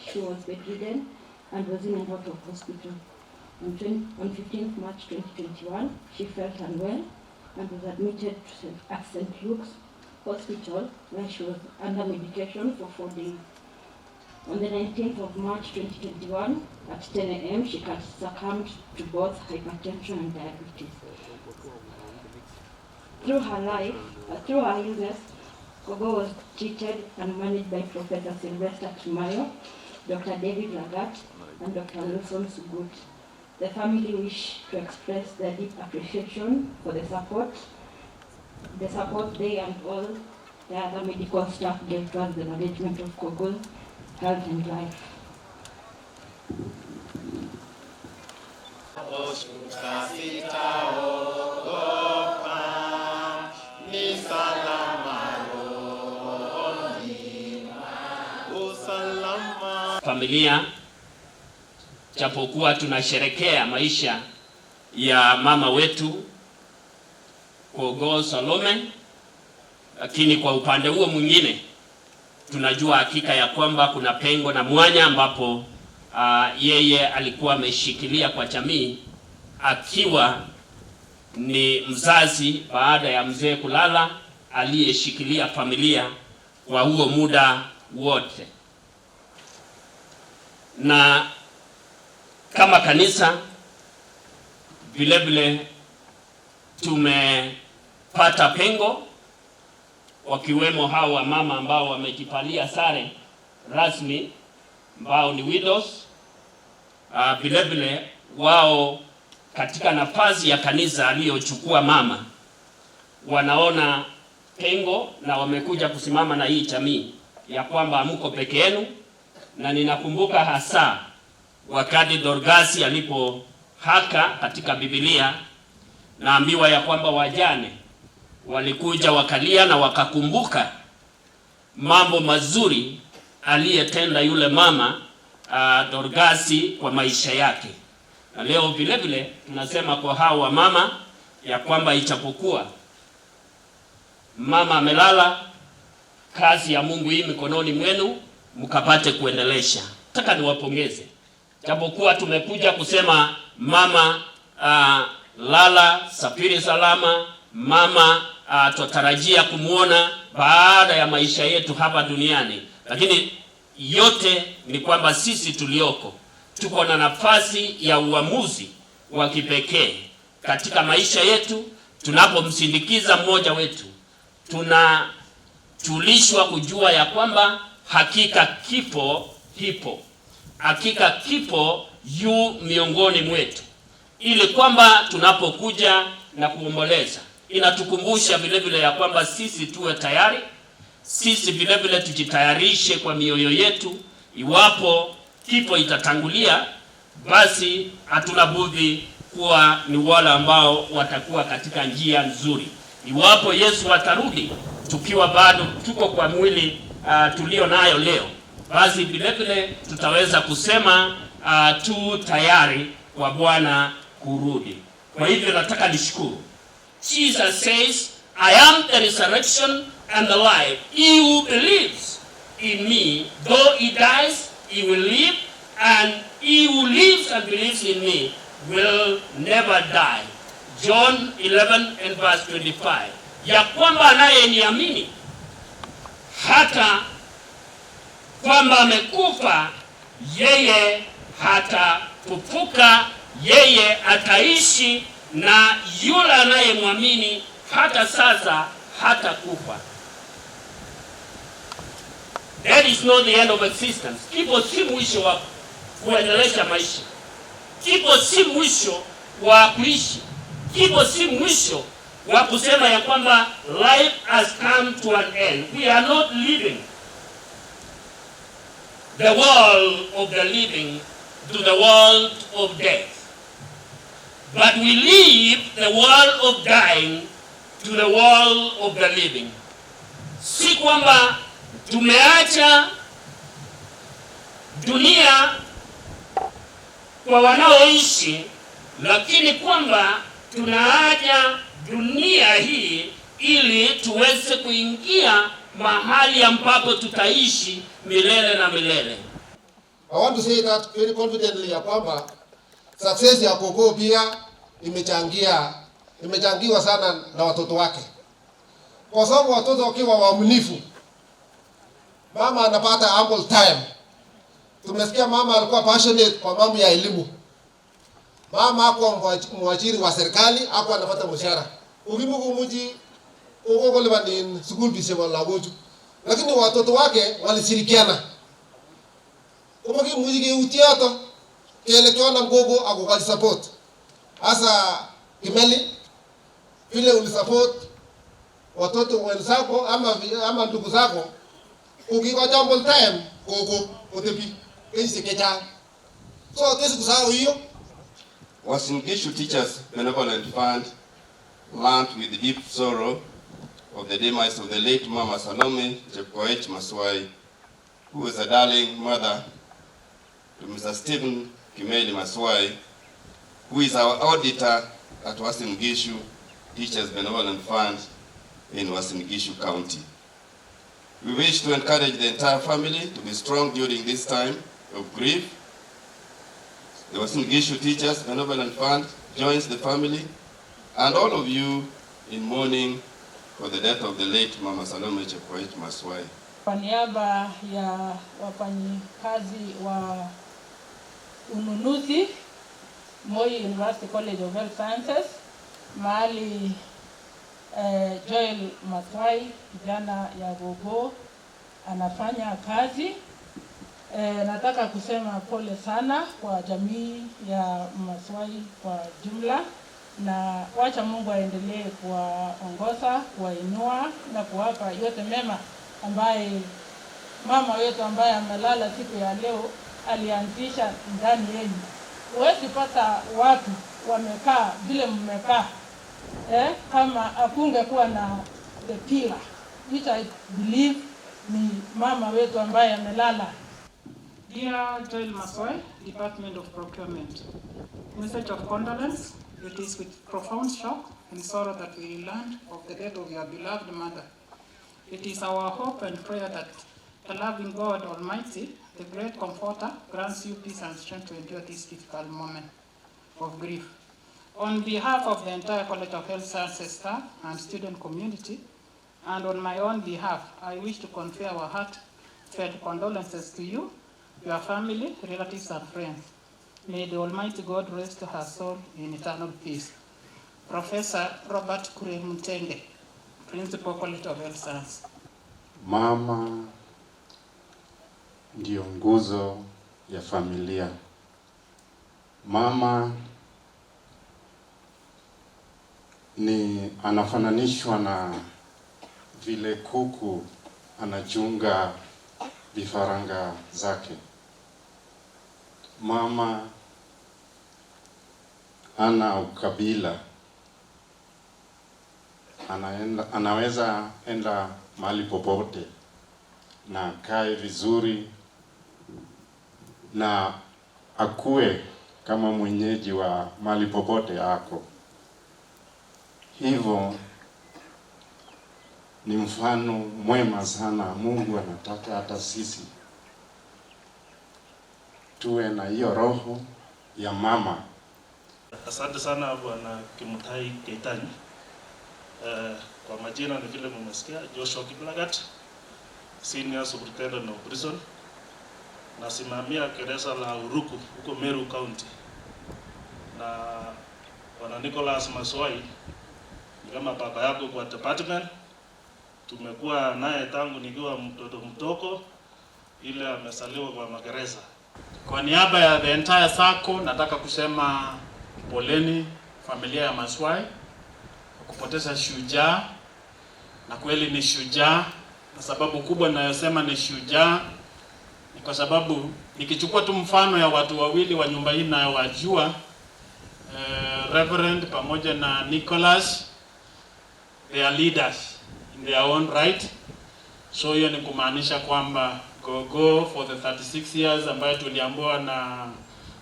she was bedridden and was in and out of hospital. On 15th March 2021, she felt unwell and was admitted at St. Luke's Hospital, where she was under medication for 4 days. On the 19th of March 2021, at 10 a.m., she succumbed to both hypertension and diabetes. Through her illness, Kogo was treated and managed by Professor Sylvester Kimayo, Dr. David Lagat, and Dr. Wilson Sugut. The family wish to express their deep appreciation for the support they and all the other medical staff gave towards the management of Kogo's health and life. Familia, japokuwa tunasherekea maisha ya mama wetu Kogo Salome, lakini kwa upande huo mwingine tunajua hakika ya kwamba kuna pengo na mwanya ambapo yeye alikuwa ameshikilia kwa jamii akiwa ni mzazi baada ya mzee kulala, aliyeshikilia familia kwa huo muda wote. Na kama kanisa vile vile tumepata pengo, wakiwemo hao wa mama ambao wamejipalia sare rasmi ambao ni widows. Vile vile wao katika nafasi ya kanisa aliyochukua mama wanaona pengo na wamekuja kusimama na hii jamii ya kwamba mko peke yenu. Na ninakumbuka hasa wakati Dorgasi alipohaka katika Biblia, naambiwa ya kwamba wajane walikuja wakalia na wakakumbuka mambo mazuri aliyetenda yule mama Dorgasi kwa maisha yake. Na leo vile vile tunasema kwa hao wa mama ya kwamba ichapokuwa mama amelala, kazi ya Mungu hii mikononi mwenu mkapate kuendelesha. Nataka niwapongeze. Japokuwa tumekuja kusema mama lala, safiri salama, mama tutarajia kumuona baada ya maisha yetu hapa duniani. Lakini yote ni kwamba sisi tulioko tuko na nafasi ya uamuzi wa kipekee katika maisha yetu. Tunapomsindikiza mmoja wetu, tunatulishwa kujua ya kwamba hakika kipo hipo, hakika kipo yu miongoni mwetu, ili kwamba tunapokuja na kuomboleza inatukumbusha vile vile ya kwamba sisi tuwe tayari, sisi vile vile tujitayarishe kwa mioyo yetu. Iwapo kifo itatangulia, basi hatuna budi kuwa ni wale ambao watakuwa katika njia nzuri. Iwapo Yesu atarudi tukiwa bado tuko kwa mwili tulio nayo leo, basi vile vile tutaweza kusema tu tayari kwa Bwana kurudi. Kwa hivyo nataka nishukuru. Jesus says, I am the resurrection and the life. He who believes in me, though he dies, he will live, and he who lives and believes in me will never die. John 11 and verse 25. Ya kwamba anayeniamini hata kwamba amekufa, yeye hatafufuka, yeye ataishi, na yule anayemwamini hata sasa hatakufa. That is not the end of existence. Kifo si mwisho wa kuendelesha maisha. Kifo si mwisho wa kuishi. Kifo si mwisho wa kusema ya kwamba life has come to an end. We are not living the world of the living to the world of death, but we live the world of dying to the world of the living. Si kwamba tumeacha dunia kwa wanaoishi, lakini kwamba tunaacha dunia hii ili tuweze kuingia mahali ambapo tutaishi milele na milele. I want to say that very confidently ya kwamba success ya Kogo pia imechangiwa sana na watoto wake. Kwa sababu watoto wakiwa waaminifu, mama anapata ample time. Tumesikia mama alikuwa passionate kwa mambo ya elimu. Mama hakuwa mwajiri wa serikali, hakuwa anapata mshahara. Ukimuku muji uko liba ni school fees wala goju. Lakini watoto wake walishirikiana. Kumaki muji ke utiato kele kiona Kogo akukali support. Asa Kimeli vile ulisupport watoto wenzako ama ndugu zako, ukiko jambo time Kogo otepi kesi kecha. So this kusahau hiyo. Uasin Gishu Teachers Benevolent Fund learned with deep sorrow of the demise of the late Mama Salome Tetee Maswai, who was a darling mother to Mr. Stephen Kimeli Maswai, who is our auditor at Uasin Gishu Teachers Benevolent Fund in Uasin Gishu County. We wish to encourage the entire family to be strong during this time of grief. The Uasin Gishu Teachers Benevolent Fund joins the family and all of you in mourning for the death of the late Mama Salome Tetee Maswai. Kwa niaba ya wafanyikazi wa ununuzi Moi University College of Health Sciences, mahali Joel Maswai kijana ya Kogo anafanya kazi. Nataka kusema pole sana kwa jamii ya Maswai kwa jumla, na wacha Mungu aendelee kuwaongoza, kuwainua na kuwapa yote mema ambaye mama wetu ambaye amelala siku ya leo alianzisha ndani yenu. Huwezi pata watu wamekaa vile mmekaa kama hakungekuwa na the pillar which I believe ni mama wetu ambaye amelala. Dear Joel Maswai, Department of Procurement, message of condolence. It is with profound shock and sorrow that we learned of the death of your beloved mother. It is our hope and prayer that the loving God Almighty, the great Comforter, grants you peace and strength to endure this difficult moment of grief. On behalf of the entire College of Health Sciences staff and student community, and on my own behalf, I wish to convey our heartfelt condolences to you, your family, relatives, and friends. May the Almighty God rest her soul in eternal peace. Professor Robert Kuremutenge, Principal, College of Health Science. Mama ndio nguzo ya familia. Mama ni anafananishwa na vile kuku anachunga vifaranga zake. Mama ana ukabila, anaweza enda mahali popote na kae vizuri na akue kama mwenyeji wa mahali popote ako. Hivyo ni mfano mwema sana. Mungu anataka hata sisi tuwe na hiyo roho ya mama. Asante sana Bwana Kimutai Keitany. Kwa majina ni vile mmesikia, Joshua Kiplagat, Senior Superintendent of Prison. Nasimamia gereza la Uruku huko Meru County. Na Bwana Nicholas Maswai ni kama baba yako kwa department. Tumekuwa naye tangu nikiwa mtoto mtoko ile amesaliwa kwa magereza. Kwa niaba ya the entire circle nataka kusema poleni familia ya Maswai kupoteza shujaa, na kweli ni shujaa. Na sababu kubwa ninayosema ni shujaa ni kwa sababu nikichukua tu mfano ya watu wawili wa nyumba hii na wajua, Reverend pamoja na Nicholas, they are leaders in their own right. So hiyo ni kumaanisha kwamba Kogo for the 36 years ambayo tuliambiwa na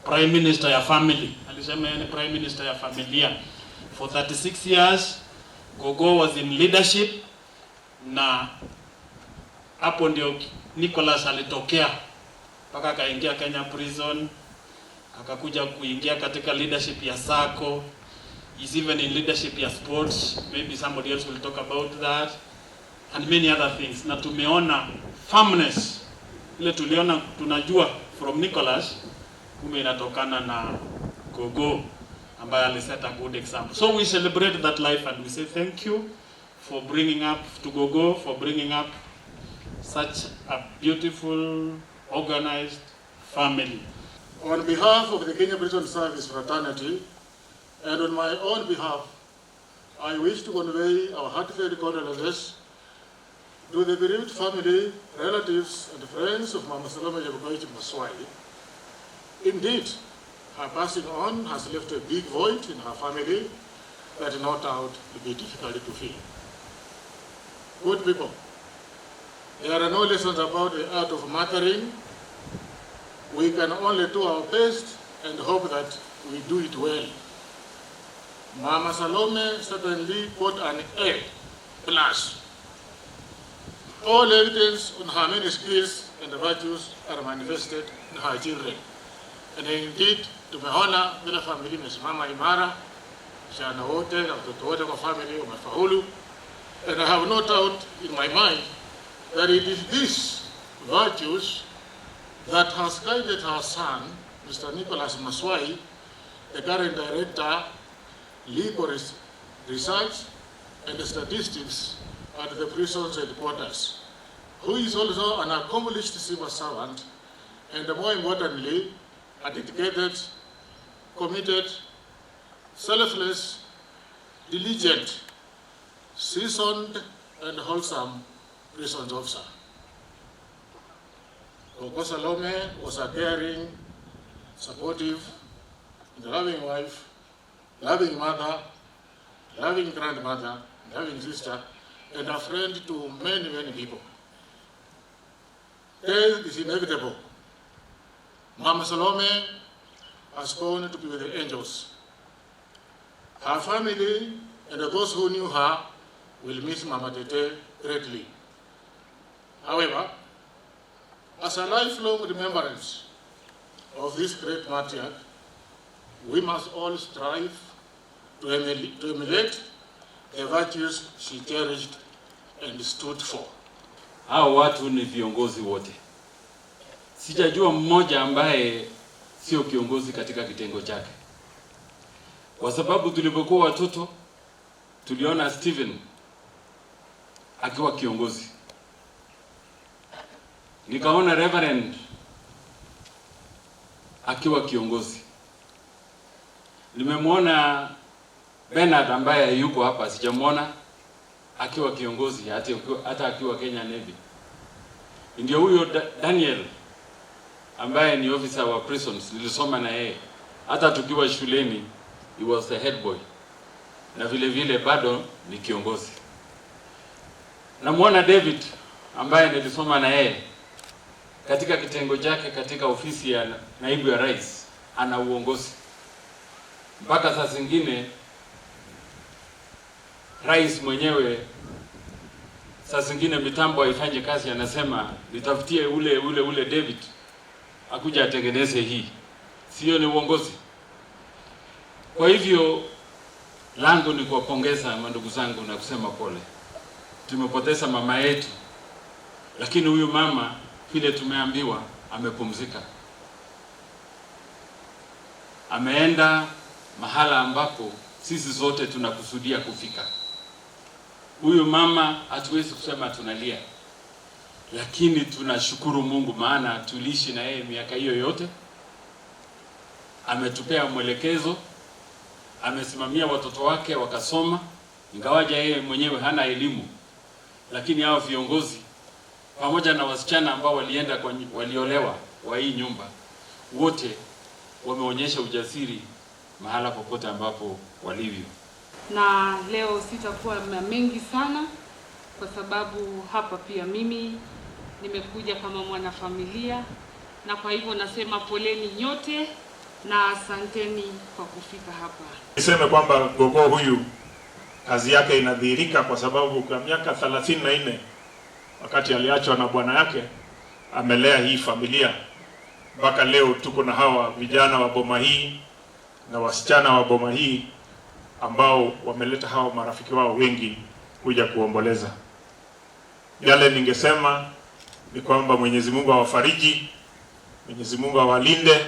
Prime Minister ya family, alisema yeye ni Prime Minister ya familia. For 36 years Kogo was in leadership, na hapo ndio Nicholas alitokea mpaka akaingia Kenya prison, akakuja kuingia katika leadership ya SACCO. He's even in leadership ya sports. Maybe somebody else will talk about that and many other things. Na tumeona firmness ile tuliona tunajua from Nicholas kumbe inatokana na Kogo ambaye aliset a good example. So we celebrate that life and we say thank you for bringing up to Kogo, for bringing up such a beautiful organized family. On behalf of the Kenya Prison Service fraternity and on my own behalf, I wish to convey our heartfelt condolences to the bereaved family, relatives, and friends of Mama Salome Maswai. Indeed, her passing on has left a big void in her family that no doubt will be difficult to fill. Good people, there are no lessons about the art of mothering. We can only do our best and hope that we do it well. Mama Salome certainly got an A+. All evidence on her many skills and virtues are manifested in her children. And indeed, tumeona vile familia imesimama imara, vijana wote na watoto wote kwa familia wamefaulu. And I have no doubt in my mind that it is these virtues that has guided her son, Mr. Nicholas Maswai, the current Director, Legal Research and Statistics at the prison's headquarters, who is also an accomplished civil servant and, more importantly, a dedicated, committed, selfless, diligent, seasoned, and wholesome prison officer. Kogo Salome was a caring, supportive, and loving wife, loving mother, loving grandmother, loving sister, and a friend to many, many people. Death is inevitable. Mama Salome has gone to be with the angels. Her family and those who knew her will miss Mama Tetee greatly. However, as a lifelong remembrance of this great martyr, we must all strive to emulate the virtues she cherished and stood for. Hao watu ni viongozi wote. Sijajua mmoja ambaye sio kiongozi katika kitengo chake. Kwa sababu tulipokuwa watoto tuliona Steven akiwa kiongozi. Nikaona Reverend akiwa kiongozi. Nimemwona Bernard ambaye yuko hapa, sijamuona akiwa kiongozi hata akiwa Kenya Navy. Ndio huyo Daniel ambaye ni officer wa prisons, nilisoma na yeye. Hata tukiwa shuleni, he was the head boy. Na vile vile bado ni kiongozi. Namuona David ambaye nilisoma na yeye katika kitengo chake katika ofisi ya naibu ya rais, ana uongozi. Mpaka saa zingine rais mwenyewe saa zingine mitambo haifanye kazi, anasema nitafutie ule David akuja atengeneze hii. Sio ni uongozi? Kwa hivyo langu ni kuwapongeza mandugu zangu na kusema pole. Tumepoteza mama yetu, lakini huyu mama vile tumeambiwa amepumzika. Ameenda mahala ambapo sisi zote tunakusudia kufika. Huyu mama hatuwezi kusema tunalia, lakini tunashukuru Mungu, maana tuliishi na yeye miaka hiyo yote. Ametupea mwelekezo, amesimamia watoto wake wakasoma, ingawaje yeye mwenyewe hana elimu. Lakini hao viongozi pamoja na wasichana ambao waliolewa wa hii nyumba, wote wameonyesha ujasiri mahala popote ambapo walivyo. Na leo sitakuwa na mengi sana kwa sababu hapa pia mimi nimekuja kama mwanafamilia, na kwa hivyo nasema poleni nyote na asanteni kwa kufika hapa. Niseme kwamba Kogo huyu kazi yake inadhihirika kwa sababu kwa miaka 34 wakati aliachwa na bwana yake amelea hii familia mpaka leo tuko na hawa vijana wa boma hii na wasichana wa boma hii ambao wameleta hawa marafiki wao wengi kuja kuomboleza. Yale ningesema ni kwamba Mwenyezi Mungu awafariji, Mwenyezi Mungu awalinde,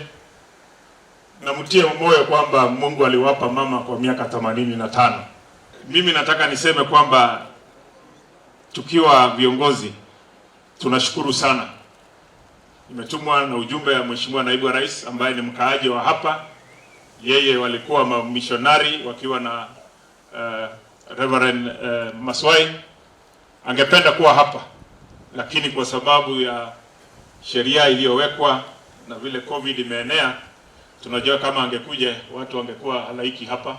na mtie moyo kwamba Mungu aliwapa mama kwa miaka 85. Mimi nataka niseme kwamba tukiwa viongozi tunashukuru sana. Nimetumwa na ujumbe ya Mheshimiwa Naibu wa Rais ambaye ni mkaaji wa hapa. Yeye walikuwa mamishonari wakiwa na Reverend Maswai. Angependa kuwa hapa, lakini kwa sababu ya sheria iliyowekwa na vile COVID imeenea, tunajua kama angekuja watu wangekuwa halaiki hapa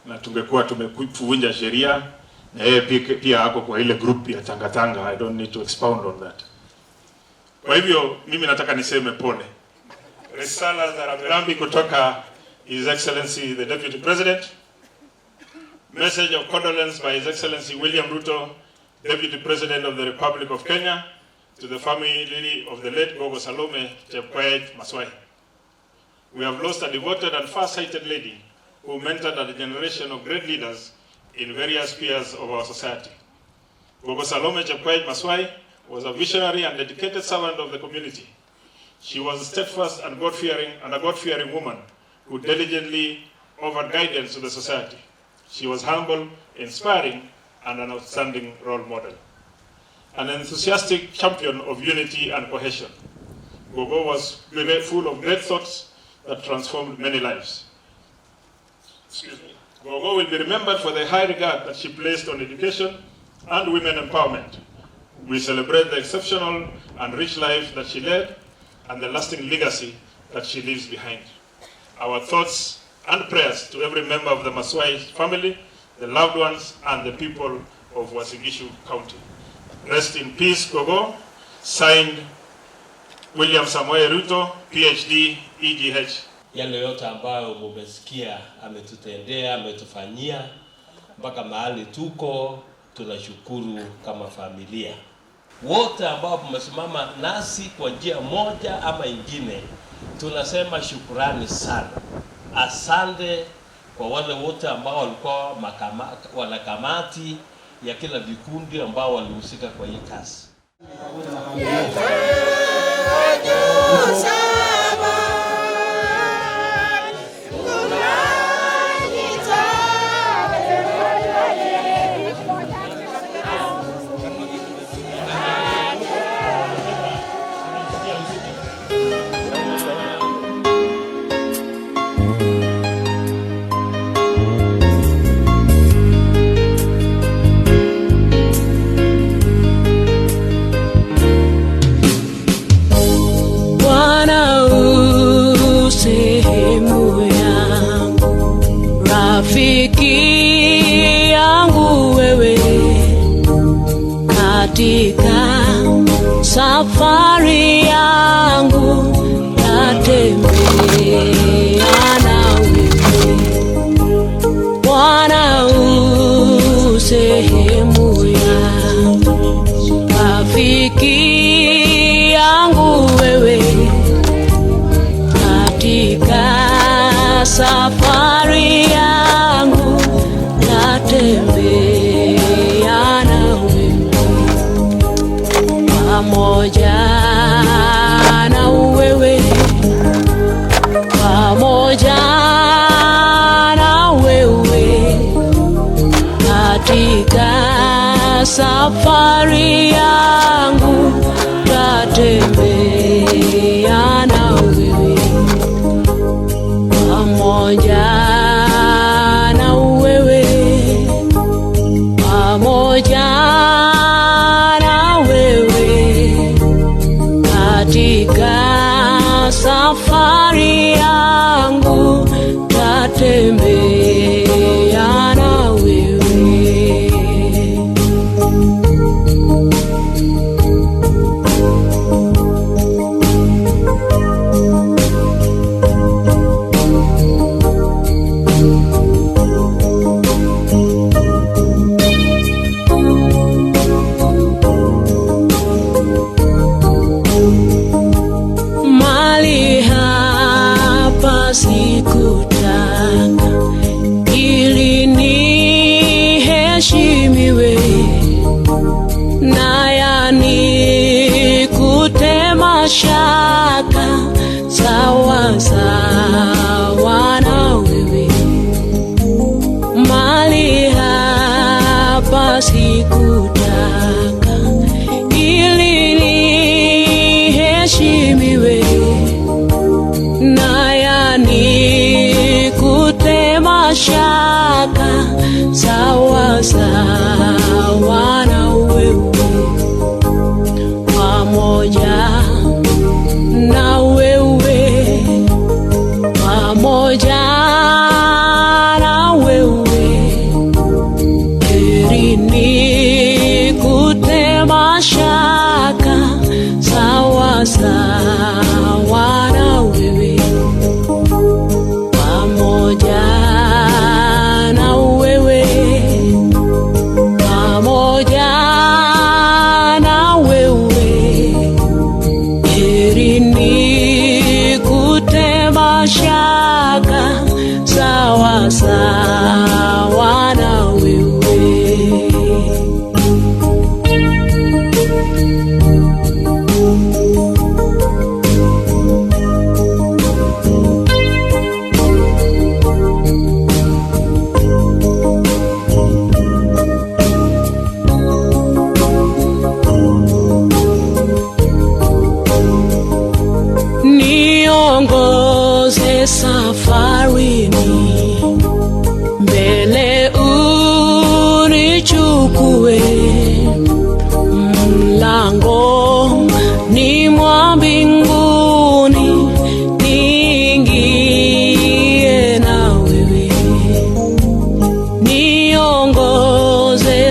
na tungekuwa tumevunja sheria, na yeye pia hako kwa ile group ya tangatanga. I don't need to expound on that. Kwa hivyo mimi nataka niseme pole. Risala za rambirambi kutoka His Excellency the Deputy President. Message of condolence by His Excellency William Ruto, Deputy President of the Republic of Kenya, to the family of the late Kogo Salome Maswai. We have lost a devoted and far-sighted lady who mentored a generation of great leaders in various spheres of our society. Kogo Salome Maswai was a visionary and dedicated servant of the community. She was a steadfast and a God-fearing woman who diligently offered guidance to the society. She was humble, inspiring, and an outstanding role model. An enthusiastic champion of unity and cohesion, Kogo was full of great thoughts that transformed many lives. Kogo will be remembered for the high regard that she placed on education and women empowerment. We celebrate the exceptional and rich life that she led and the lasting legacy that she leaves behind. Our thoughts and prayers to every member of the Maswai family, the loved ones, and the people of Uasin Gishu County. Rest in peace, Kogo. Signed, William Samoei Ruto, PhD, EGH. Yale yote ambayo mumesikia ametutendea, ametufanyia mpaka mahali tuko, tunashukuru kama familia. Wote ambao mmesimama nasi kwa njia moja ama ingine, tunasema shukrani sana. Asante kwa wale wote ambao walikuwa wanakamati ya kila vikundi ambao walihusika kwa hii kazi. Rafiki yangu wewe, katika safari yangu natembea na wewe. Bwana u sehemu yangu, rafiki yangu wewe, katika safari yangu natembea na wewe, pamoja na wewe, pamoja na wewe, katika safari yangu natembea na wewe, pamoja na wewe, pamoja na wewe, katika safari yangu tatembea na wewe. Sikutaka ili niheshimiwe, na yani kutema shaka sawa sawa na wewe. Mali hapa sikutaka ili niheshimiwe, na yani kutema shaka sawa sawa na wewe, pamoja na wewe, pamoja na wewe, heri ni kutema shaka sawa sawa na wewe, pamoja na wewe, nichukue mlango ni mwa mbinguni, niingie na wewe, niongoze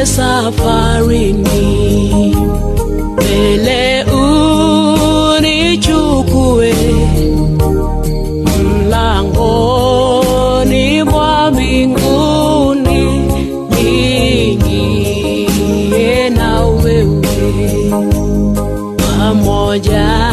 safarini, mbele unichukue mlangoni mwa mbinguni, niingie na wewe pamoja